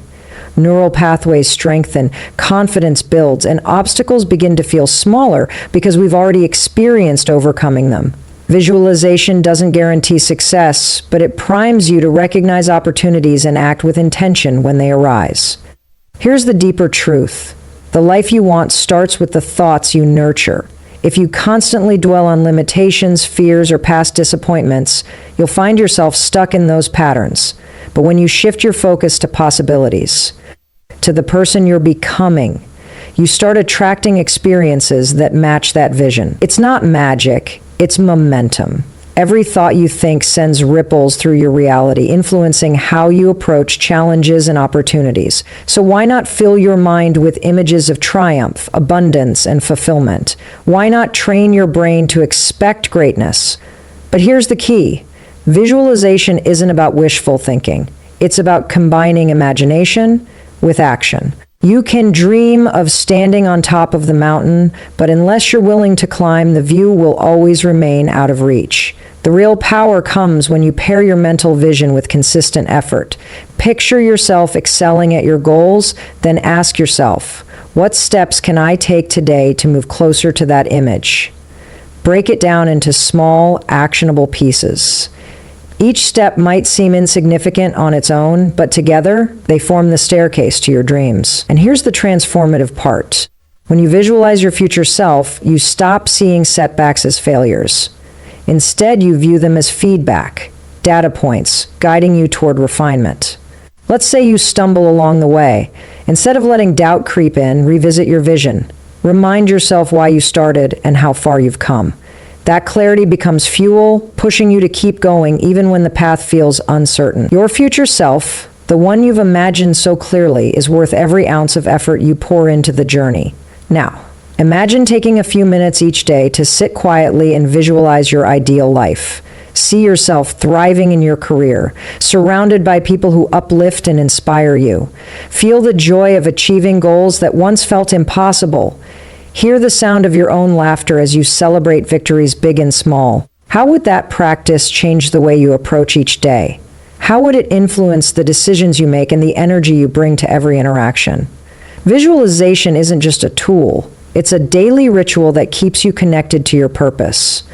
Neural pathways strengthen, confidence builds, and obstacles begin to feel smaller because we've already experienced overcoming them. Visualization doesn't guarantee success, but it primes you to recognize opportunities and act with intention when they arise. Here's the deeper truth. The life you want starts with the thoughts you nurture. If you constantly dwell on limitations, fears, or past disappointments, you'll find yourself stuck in those patterns. But when you shift your focus to possibilities, to the person you're becoming, you start attracting experiences that match that vision. It's not magic. It's momentum. Every thought you think sends ripples through your reality, influencing how you approach challenges and opportunities. So why not fill your mind with images of triumph, abundance, and fulfillment? Why not train your brain to expect greatness? But here's the key. Visualization isn't about wishful thinking. It's about combining imagination with action. You can dream of standing on top of the mountain, but unless you're willing to climb, the view will always remain out of reach. The real power comes when you pair your mental vision with consistent effort. Picture yourself excelling at your goals, then ask yourself, what steps can I take today to move closer to that image? Break it down into small, actionable pieces. Each step might seem insignificant on its own, but together, they form the staircase to your dreams. And here's the transformative part. When you visualize your future self, you stop seeing setbacks as failures. Instead, you view them as feedback, data points, guiding you toward refinement. Let's say you stumble along the way. Instead of letting doubt creep in, revisit your vision. Remind yourself why you started and how far you've come. That clarity becomes fuel, pushing you to keep going even when the path feels uncertain. Your future self, the one you've imagined so clearly, is worth every ounce of effort you pour into the journey. Now, Imagine taking a few minutes each day to sit quietly and visualize your ideal life. See yourself thriving in your career, surrounded by people who uplift and inspire you. Feel the joy of achieving goals that once felt impossible. Hear the sound of your own laughter as you celebrate victories big and small. How would that practice change the way you approach each day? How would it influence the decisions you make and the energy you bring to every interaction? Visualization isn't just a tool. It's a daily ritual that keeps you connected to your purpose.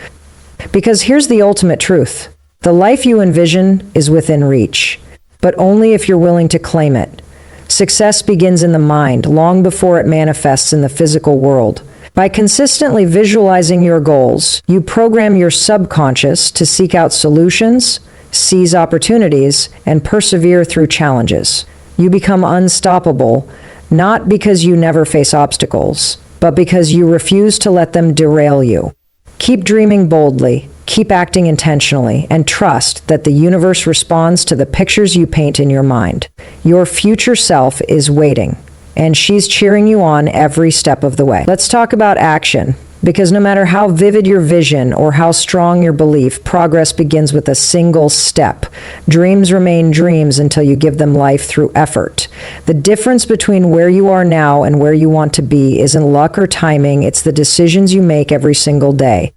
Because here's the ultimate truth. The life you envision is within reach, but only if you're willing to claim it. Success begins in the mind long before it manifests in the physical world. By consistently visualizing your goals, you program your subconscious to seek out solutions, seize opportunities, and persevere through challenges. You become unstoppable, not because you never face obstacles, but because you refuse to let them derail you. Keep dreaming boldly, keep acting intentionally, and trust that the universe responds to the pictures you paint in your mind. Your future self is waiting, and she's cheering you on every step of the way. Let's talk about action, because no matter how vivid your vision or how strong your belief, progress begins with a single step. Dreams remain dreams until you give them life through effort. The difference between where you are now and where you want to be isn't luck or timing, it's the decisions you make every single day.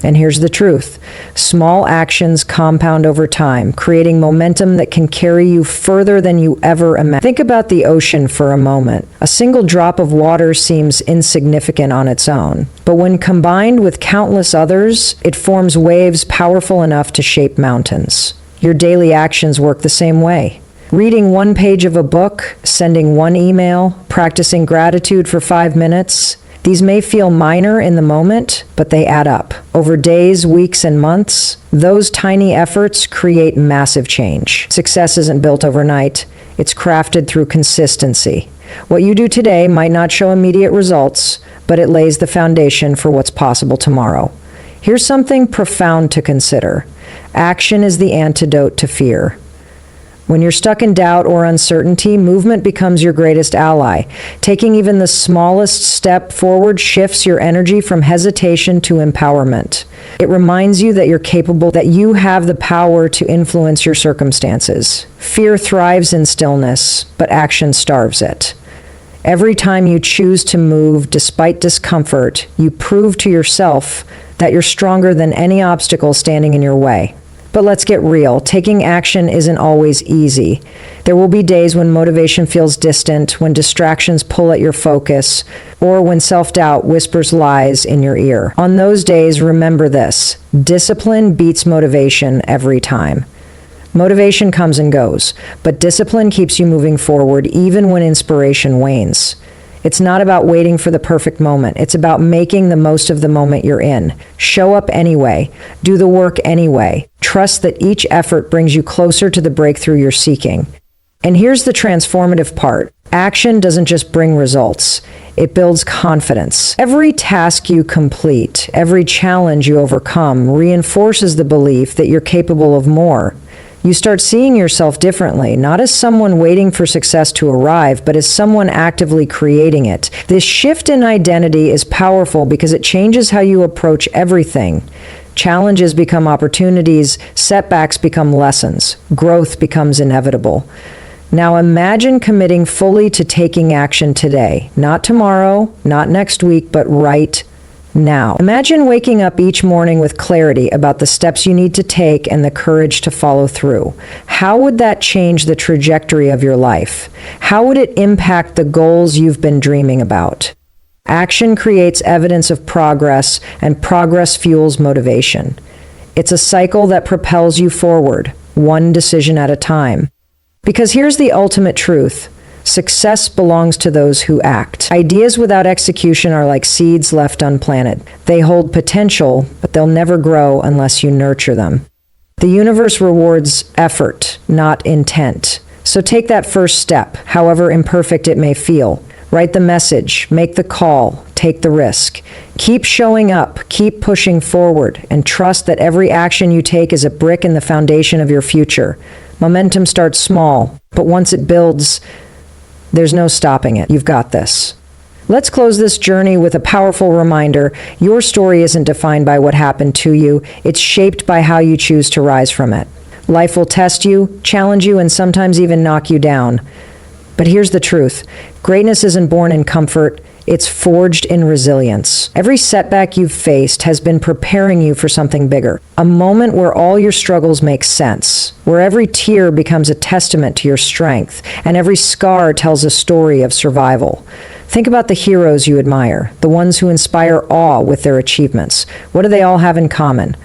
And here's the truth. Small actions compound over time, creating momentum that can carry you further than you ever imagined. Think about the ocean for a moment. A single drop of water seems insignificant on its own, but when combined with countless others, it forms waves powerful enough to shape mountains. Your daily actions work the same way. Reading one page of a book, sending one email, practicing gratitude for 5 minutes, these may feel minor in the moment, but they add up. Over days, weeks, and months, those tiny efforts create massive change. Success isn't built overnight. It's crafted through consistency. What you do today might not show immediate results, but it lays the foundation for what's possible tomorrow. Here's something profound to consider. Action is the antidote to fear. When you're stuck in doubt or uncertainty, movement becomes your greatest ally. Taking even the smallest step forward shifts your energy from hesitation to empowerment. It reminds you that you're capable, that you have the power to influence your circumstances. Fear thrives in stillness, but action starves it. Every time you choose to move despite discomfort, you prove to yourself that you're stronger than any obstacle standing in your way. But let's get real. Taking action isn't always easy. There will be days when motivation feels distant, when distractions pull at your focus, or when self-doubt whispers lies in your ear. On those days, remember this: discipline beats motivation every time. Motivation comes and goes, but discipline keeps you moving forward even when inspiration wanes. It's not about waiting for the perfect moment. It's about making the most of the moment you're in. Show up anyway. Do the work anyway. Trust that each effort brings you closer to the breakthrough you're seeking. And here's the transformative part. Action doesn't just bring results. It builds confidence. Every task you complete, every challenge you overcome, reinforces the belief that you're capable of more. You start seeing yourself differently, not as someone waiting for success to arrive, but as someone actively creating it. This shift in identity is powerful because it changes how you approach everything. Challenges become opportunities, setbacks become lessons, growth becomes inevitable. Now imagine committing fully to taking action today, not tomorrow, not next week, but right now. Imagine waking up each morning with clarity about the steps you need to take and the courage to follow through. How would that change the trajectory of your life? How would it impact the goals you've been dreaming about? Action creates evidence of progress, and progress fuels motivation. It's a cycle that propels you forward, one decision at a time. Because here's the ultimate truth. Success belongs to those who act. Ideas without execution are like seeds left unplanted. They hold potential, but they'll never grow unless you nurture them. The universe rewards effort, not intent. So take that first step, however imperfect it may feel. Write the message, make the call, take the risk. Keep showing up, keep pushing forward, and trust that every action you take is a brick in the foundation of your future. Momentum starts small, but once it builds, there's no stopping it. You've got this. Let's close this journey with a powerful reminder. Your story isn't defined by what happened to you. It's shaped by how you choose to rise from it. Life will test you, challenge you, and sometimes even knock you down. But here's the truth. Greatness isn't born in comfort. It's forged in resilience. Every setback you've faced has been preparing you for something bigger. A moment where all your struggles make sense, where every tear becomes a testament to your strength, and every scar tells a story of survival. Think about the heroes you admire, the ones who inspire awe with their achievements. What do they all have in common?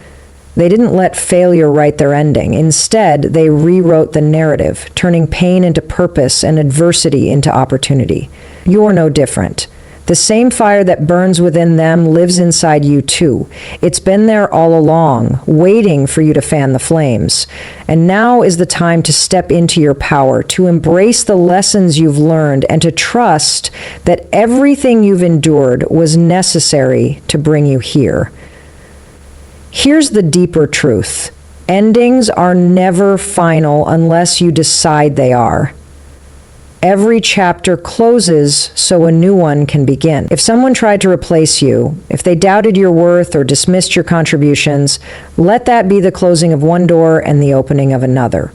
They didn't let failure write their ending. Instead, they rewrote the narrative, turning pain into purpose and adversity into opportunity. You're no different. The same fire that burns within them lives inside you too. It's been there all along, waiting for you to fan the flames. And now is the time to step into your power, to embrace the lessons you've learned, and to trust that everything you've endured was necessary to bring you here. Here's the deeper truth. Endings are never final unless you decide they are. Every chapter closes so a new one can begin. If someone tried to replace you, if they doubted your worth or dismissed your contributions, let that be the closing of one door and the opening of another.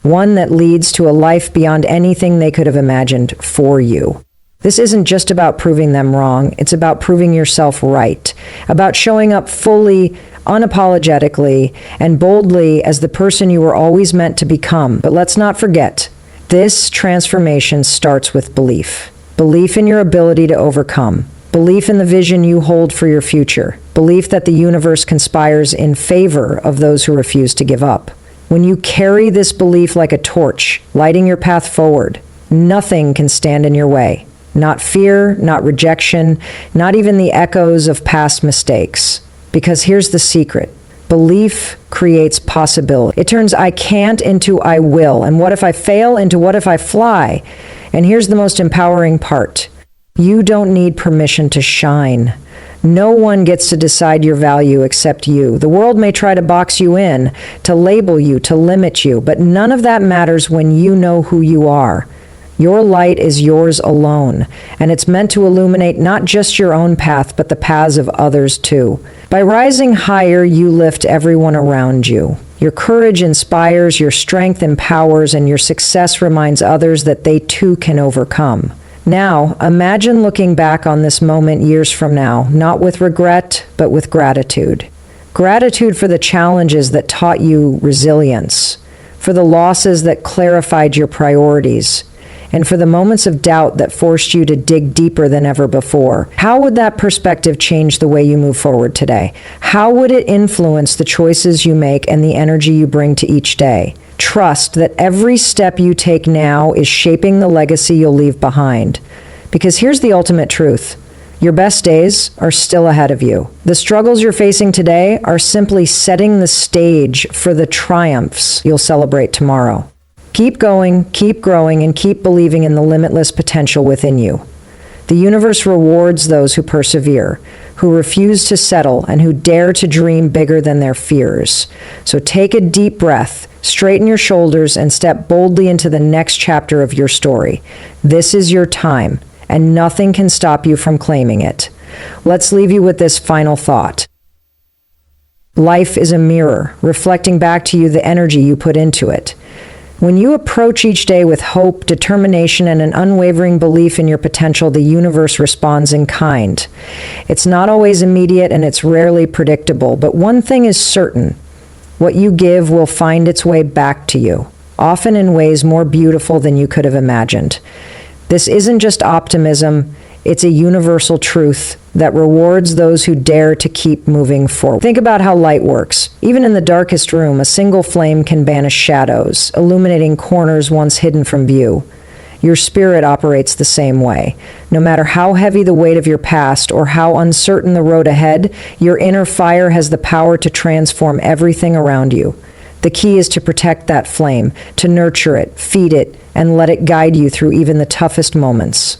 One that leads to a life beyond anything they could have imagined for you. This isn't just about proving them wrong, it's about proving yourself right, about showing up fully, unapologetically, and boldly as the person you were always meant to become. But let's not forget, this transformation starts with belief. Belief in your ability to overcome. Belief in the vision you hold for your future. Belief that the universe conspires in favor of those who refuse to give up. When you carry this belief like a torch, lighting your path forward, nothing can stand in your way. Not fear, not rejection, not even the echoes of past mistakes. Because here's the secret. Belief creates possibility. It turns I can't into I will, and what if I fail into what if I fly? And here's the most empowering part. You don't need permission to shine. No one gets to decide your value except you. The world may try to box you in, to label you, to limit you, but none of that matters when you know who you are. Your light is yours alone, and it's meant to illuminate not just your own path, but the paths of others too. By rising higher, you lift everyone around you. Your courage inspires, your strength empowers, and your success reminds others that they too can overcome. Now, imagine looking back on this moment years from now, not with regret, but with gratitude. Gratitude for the challenges that taught you resilience, for the losses that clarified your priorities, and for the moments of doubt that forced you to dig deeper than ever before. How would that perspective change the way you move forward today? How would it influence the choices you make and the energy you bring to each day? Trust that every step you take now is shaping the legacy you'll leave behind. Because here's the ultimate truth. Your best days are still ahead of you. The struggles you're facing today are simply setting the stage for the triumphs you'll celebrate tomorrow. Keep going, keep growing, and keep believing in the limitless potential within you. The universe rewards those who persevere, who refuse to settle, and who dare to dream bigger than their fears. So take a deep breath, straighten your shoulders, and step boldly into the next chapter of your story. This is your time, and nothing can stop you from claiming it. Let's leave you with this final thought. Life is a mirror, reflecting back to you the energy you put into it. When you approach each day with hope, determination, and an unwavering belief in your potential, the universe responds in kind. It's not always immediate and it's rarely predictable, but one thing is certain. What you give will find its way back to you, often in ways more beautiful than you could have imagined. This isn't just optimism, it's a universal truth that rewards those who dare to keep moving forward. Think about how light works. Even in the darkest room, a single flame can banish shadows, illuminating corners once hidden from view. Your spirit operates the same way. No matter how heavy the weight of your past or how uncertain the road ahead, your inner fire has the power to transform everything around you. The key is to protect that flame, to nurture it, feed it, and let it guide you through even the toughest moments.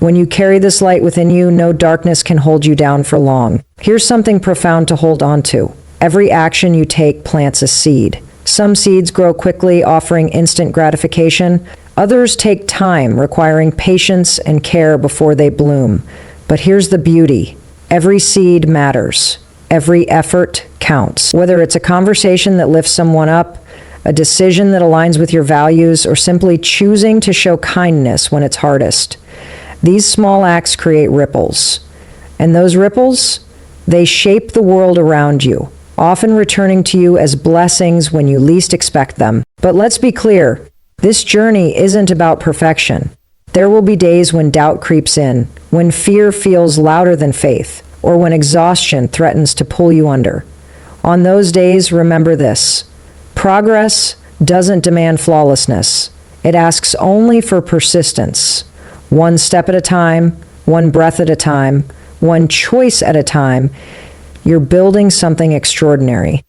When you carry this light within you, no darkness can hold you down for long. Here's something profound to hold on to. Every action you take plants a seed. Some seeds grow quickly, offering instant gratification. Others take time, requiring patience and care before they bloom. But here's the beauty. Every seed matters. Every effort counts. Whether it's a conversation that lifts someone up, a decision that aligns with your values, or simply choosing to show kindness when it's hardest. These small acts create ripples. And those ripples, they shape the world around you, often returning to you as blessings when you least expect them. But let's be clear, this journey isn't about perfection. There will be days when doubt creeps in, when fear feels louder than faith, or when exhaustion threatens to pull you under. On those days, remember this. Progress doesn't demand flawlessness. It asks only for persistence. One step at a time, one breath at a time, one choice at a time, you're building something extraordinary,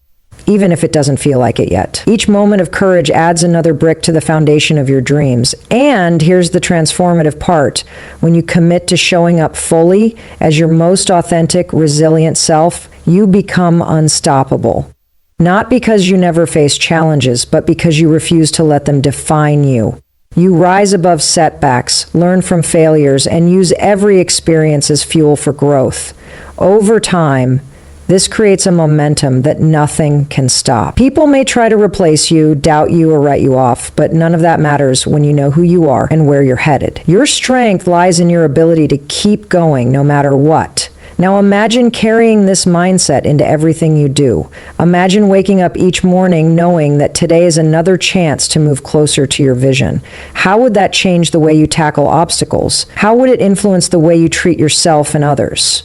even if it doesn't feel like it yet. Each moment of courage adds another brick to the foundation of your dreams. And here's the transformative part. When you commit to showing up fully as your most authentic, resilient self, you become unstoppable. Not because you never face challenges, but because you refuse to let them define you. You rise above setbacks, learn from failures, and use every experience as fuel for growth. Over time, this creates a momentum that nothing can stop. People may try to replace you, doubt you, or write you off, but none of that matters when you know who you are and where you're headed. Your strength lies in your ability to keep going no matter what. Now imagine carrying this mindset into everything you do. Imagine waking up each morning knowing that today is another chance to move closer to your vision. How would that change the way you tackle obstacles? How would it influence the way you treat yourself and others?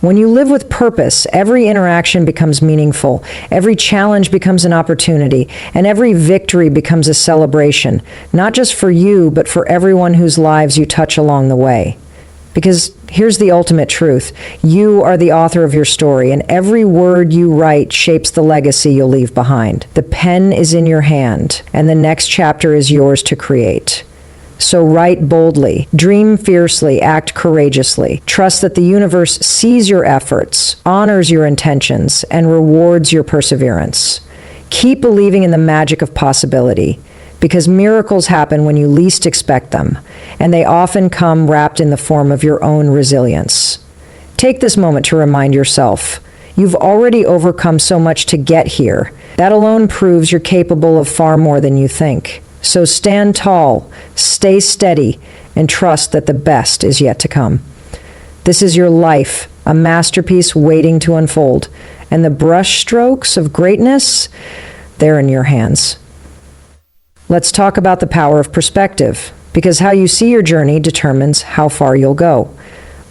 When you live with purpose, every interaction becomes meaningful, every challenge becomes an opportunity, and every victory becomes a celebration, not just for you, but for everyone whose lives you touch along the way. Because here's the ultimate truth. You are the author of your story, and every word you write shapes the legacy you'll leave behind. The pen is in your hand, and the next chapter is yours to create. So write boldly, dream fiercely, act courageously. Trust that the universe sees your efforts, honors your intentions, and rewards your perseverance. Keep believing in the magic of possibility, because miracles happen when you least expect them, and they often come wrapped in the form of your own resilience. Take this moment to remind yourself, you've already overcome so much to get here. That alone proves you're capable of far more than you think. So stand tall, stay steady, and trust that the best is yet to come. This is your life, a masterpiece waiting to unfold, and the brush strokes of greatness, they're in your hands. Let's talk about the power of perspective, because how you see your journey determines how far you'll go.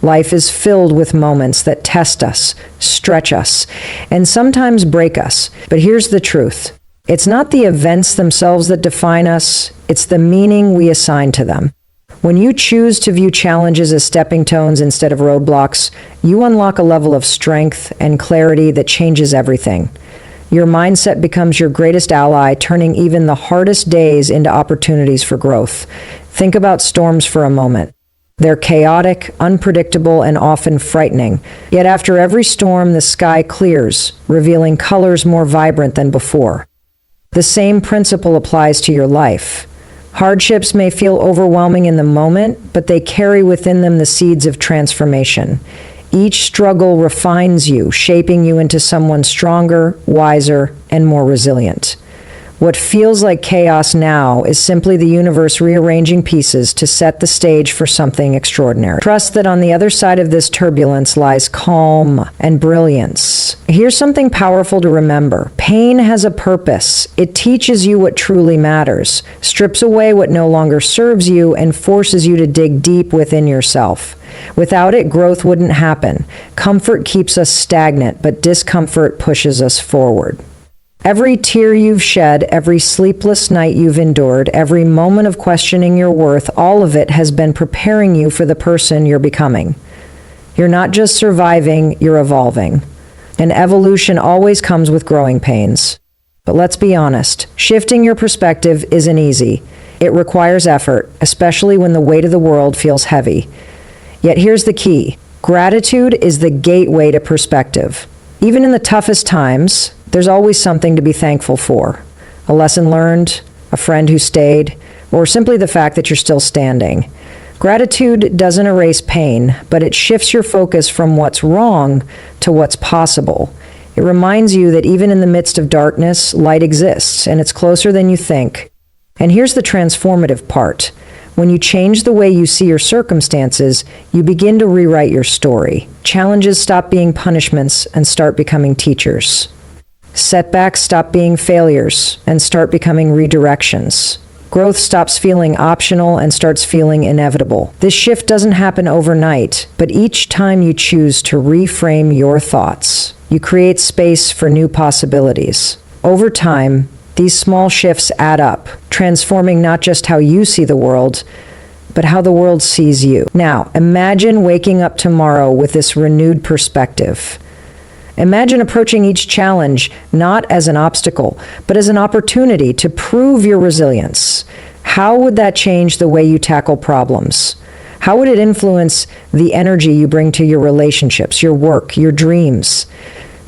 Life is filled with moments that test us, stretch us, and sometimes break us. But here's the truth. It's not the events themselves that define us, it's the meaning we assign to them. When you choose to view challenges as stepping stones instead of roadblocks, you unlock a level of strength and clarity that changes everything. Your mindset becomes your greatest ally, turning even the hardest days into opportunities for growth. Think about storms for a moment. They're chaotic, unpredictable, and often frightening. Yet after every storm, the sky clears, revealing colors more vibrant than before. The same principle applies to your life. Hardships may feel overwhelming in the moment, but they carry within them the seeds of transformation. Each struggle refines you, shaping you into someone stronger, wiser, and more resilient. What feels like chaos now is simply the universe rearranging pieces to set the stage for something extraordinary. Trust that on the other side of this turbulence lies calm and brilliance. Here's something powerful to remember. Pain has a purpose. It teaches you what truly matters, strips away what no longer serves you, and forces you to dig deep within yourself. Without it, growth wouldn't happen. Comfort keeps us stagnant, but discomfort pushes us forward. Every tear you've shed, every sleepless night you've endured, every moment of questioning your worth, all of it has been preparing you for the person you're becoming. You're not just surviving, you're evolving. And evolution always comes with growing pains. But let's be honest, shifting your perspective isn't easy. It requires effort, especially when the weight of the world feels heavy. Yet here's the key. Gratitude is the gateway to perspective. Even in the toughest times, there's always something to be thankful for. A lesson learned, a friend who stayed, or simply the fact that you're still standing. Gratitude doesn't erase pain, but it shifts your focus from what's wrong to what's possible. It reminds you that even in the midst of darkness, light exists, and it's closer than you think. And here's the transformative part. When you change the way you see your circumstances, you begin to rewrite your story. Challenges stop being punishments and start becoming teachers. Setbacks stop being failures and start becoming redirections. Growth stops feeling optional and starts feeling inevitable. This shift doesn't happen overnight, but each time you choose to reframe your thoughts, you create space for new possibilities. Over time, these small shifts add up, transforming not just how you see the world, but how the world sees you. Now, imagine waking up tomorrow with this renewed perspective. Imagine approaching each challenge not as an obstacle, but as an opportunity to prove your resilience. How would that change the way you tackle problems? How would it influence the energy you bring to your relationships, your work, your dreams?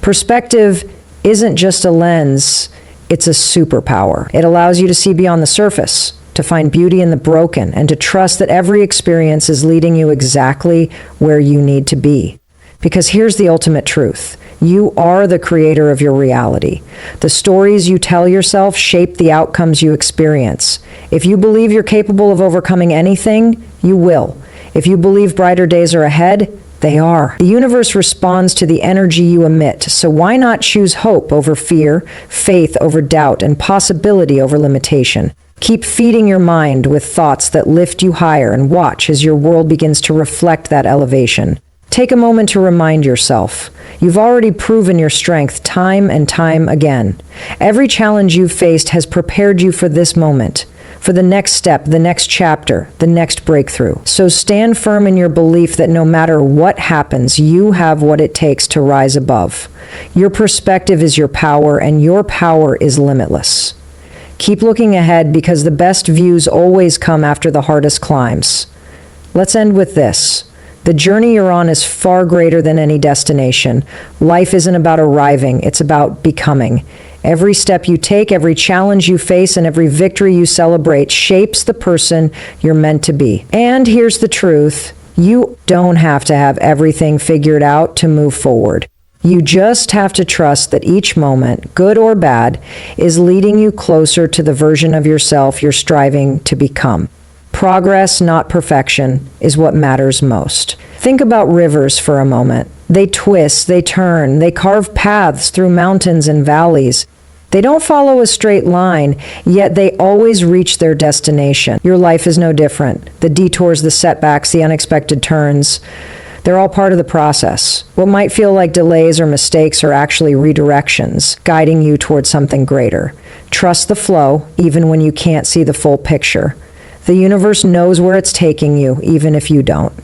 Perspective isn't just a lens, it's a superpower. It allows you to see beyond the surface, to find beauty in the broken, and to trust that every experience is leading you exactly where you need to be. Because here's the ultimate truth. You are the creator of your reality. The stories you tell yourself shape the outcomes you experience. If you believe you're capable of overcoming anything, you will. If you believe brighter days are ahead, they are. The universe responds to the energy you emit, so why not choose hope over fear, faith over doubt, and possibility over limitation? Keep feeding your mind with thoughts that lift you higher and watch as your world begins to reflect that elevation. Take a moment to remind yourself, you've already proven your strength time and time again. Every challenge you've faced has prepared you for this moment, for the next step, the next chapter, the next breakthrough. So stand firm in your belief that no matter what happens, you have what it takes to rise above. Your perspective is your power, and your power is limitless. Keep looking ahead because the best views always come after the hardest climbs. Let's end with this. The journey you're on is far greater than any destination. Life isn't about arriving, it's about becoming. Every step you take, every challenge you face, and every victory you celebrate shapes the person you're meant to be. And here's the truth. You don't have to have everything figured out to move forward. You just have to trust that each moment, good or bad, is leading you closer to the version of yourself you're striving to become. Progress, not perfection, is what matters most. Think about rivers for a moment. They twist, they turn, they carve paths through mountains and valleys. They don't follow a straight line, yet they always reach their destination. Your life is no different. The detours, the setbacks, the unexpected turns, they're all part of the process. What might feel like delays or mistakes are actually redirections, guiding you towards something greater. Trust the flow, even when you can't see the full picture. The universe knows where it's taking you, even if you don't.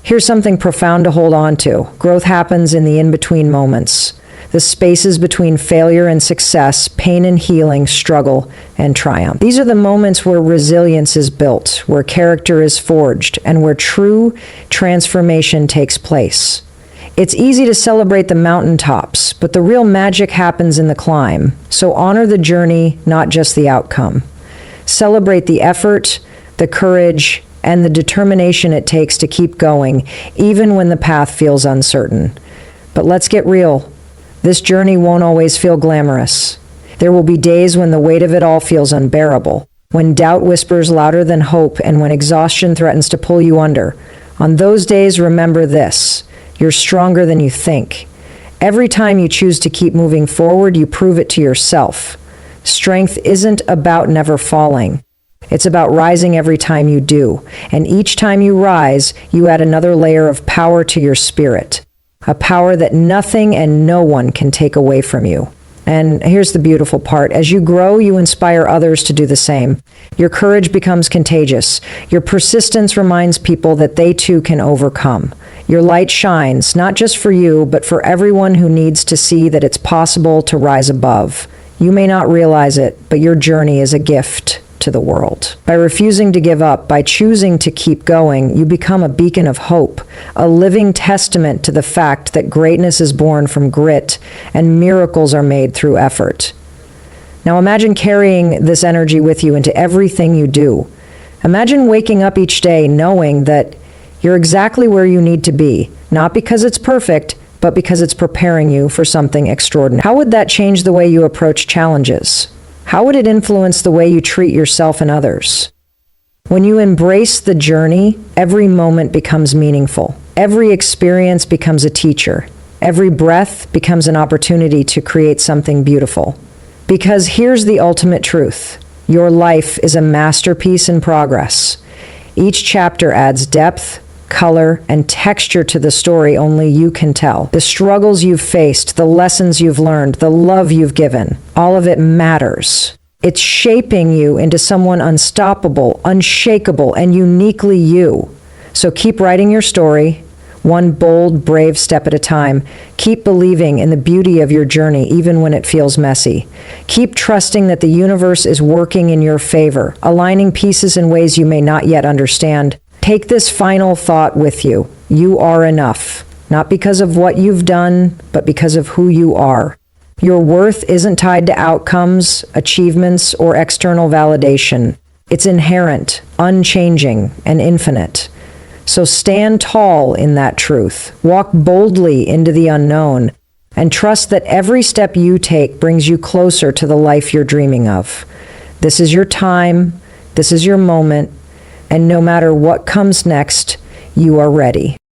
Here's something profound to hold on to. Growth happens in the in-between moments. The spaces between failure and success, pain and healing, struggle and triumph. These are the moments where resilience is built, where character is forged, and where true transformation takes place. It's easy to celebrate the mountaintops, but the real magic happens in the climb. So honor the journey, not just the outcome. Celebrate the effort, the courage, and the determination it takes to keep going, even when the path feels uncertain. But let's get real. This journey won't always feel glamorous. There will be days when the weight of it all feels unbearable, when doubt whispers louder than hope, and when exhaustion threatens to pull you under. On those days, remember this: you're stronger than you think. Every time you choose to keep moving forward, you prove it to yourself. Strength isn't about never falling. It's about rising every time you do. And each time you rise, you add another layer of power to your spirit. A power that nothing and no one can take away from you. And here's the beautiful part. As you grow, you inspire others to do the same. Your courage becomes contagious. Your persistence reminds people that they too can overcome. Your light shines, not just for you, but for everyone who needs to see that it's possible to rise above. You may not realize it, but your journey is a gift to the world. By refusing to give up, by choosing to keep going, you become a beacon of hope, a living testament to the fact that greatness is born from grit and miracles are made through effort. Now imagine carrying this energy with you into everything you do. Imagine waking up each day knowing that you're exactly where you need to be, not because it's perfect, but because it's preparing you for something extraordinary. How would that change the way you approach challenges? How would it influence the way you treat yourself and others? When you embrace the journey, every moment becomes meaningful. Every experience becomes a teacher. Every breath becomes an opportunity to create something beautiful. Because here's the ultimate truth. Your life is a masterpiece in progress. Each chapter adds depth, color, and texture to the story only you can tell. The struggles you've faced, the lessons you've learned, the love you've given, all of it matters. It's shaping you into someone unstoppable, unshakable, and uniquely you. So keep writing your story, one bold, brave step at a time. Keep believing in the beauty of your journey, even when it feels messy. Keep trusting that the universe is working in your favor, aligning pieces in ways you may not yet understand. Take this final thought with you. You are enough, not because of what you've done, but because of who you are. Your worth isn't tied to outcomes, achievements, or external validation. It's inherent, unchanging, and infinite. So stand tall in that truth. Walk boldly into the unknown, and trust that every step you take brings you closer to the life you're dreaming of. This is your time, this is your moment, and no matter what comes next, you are ready.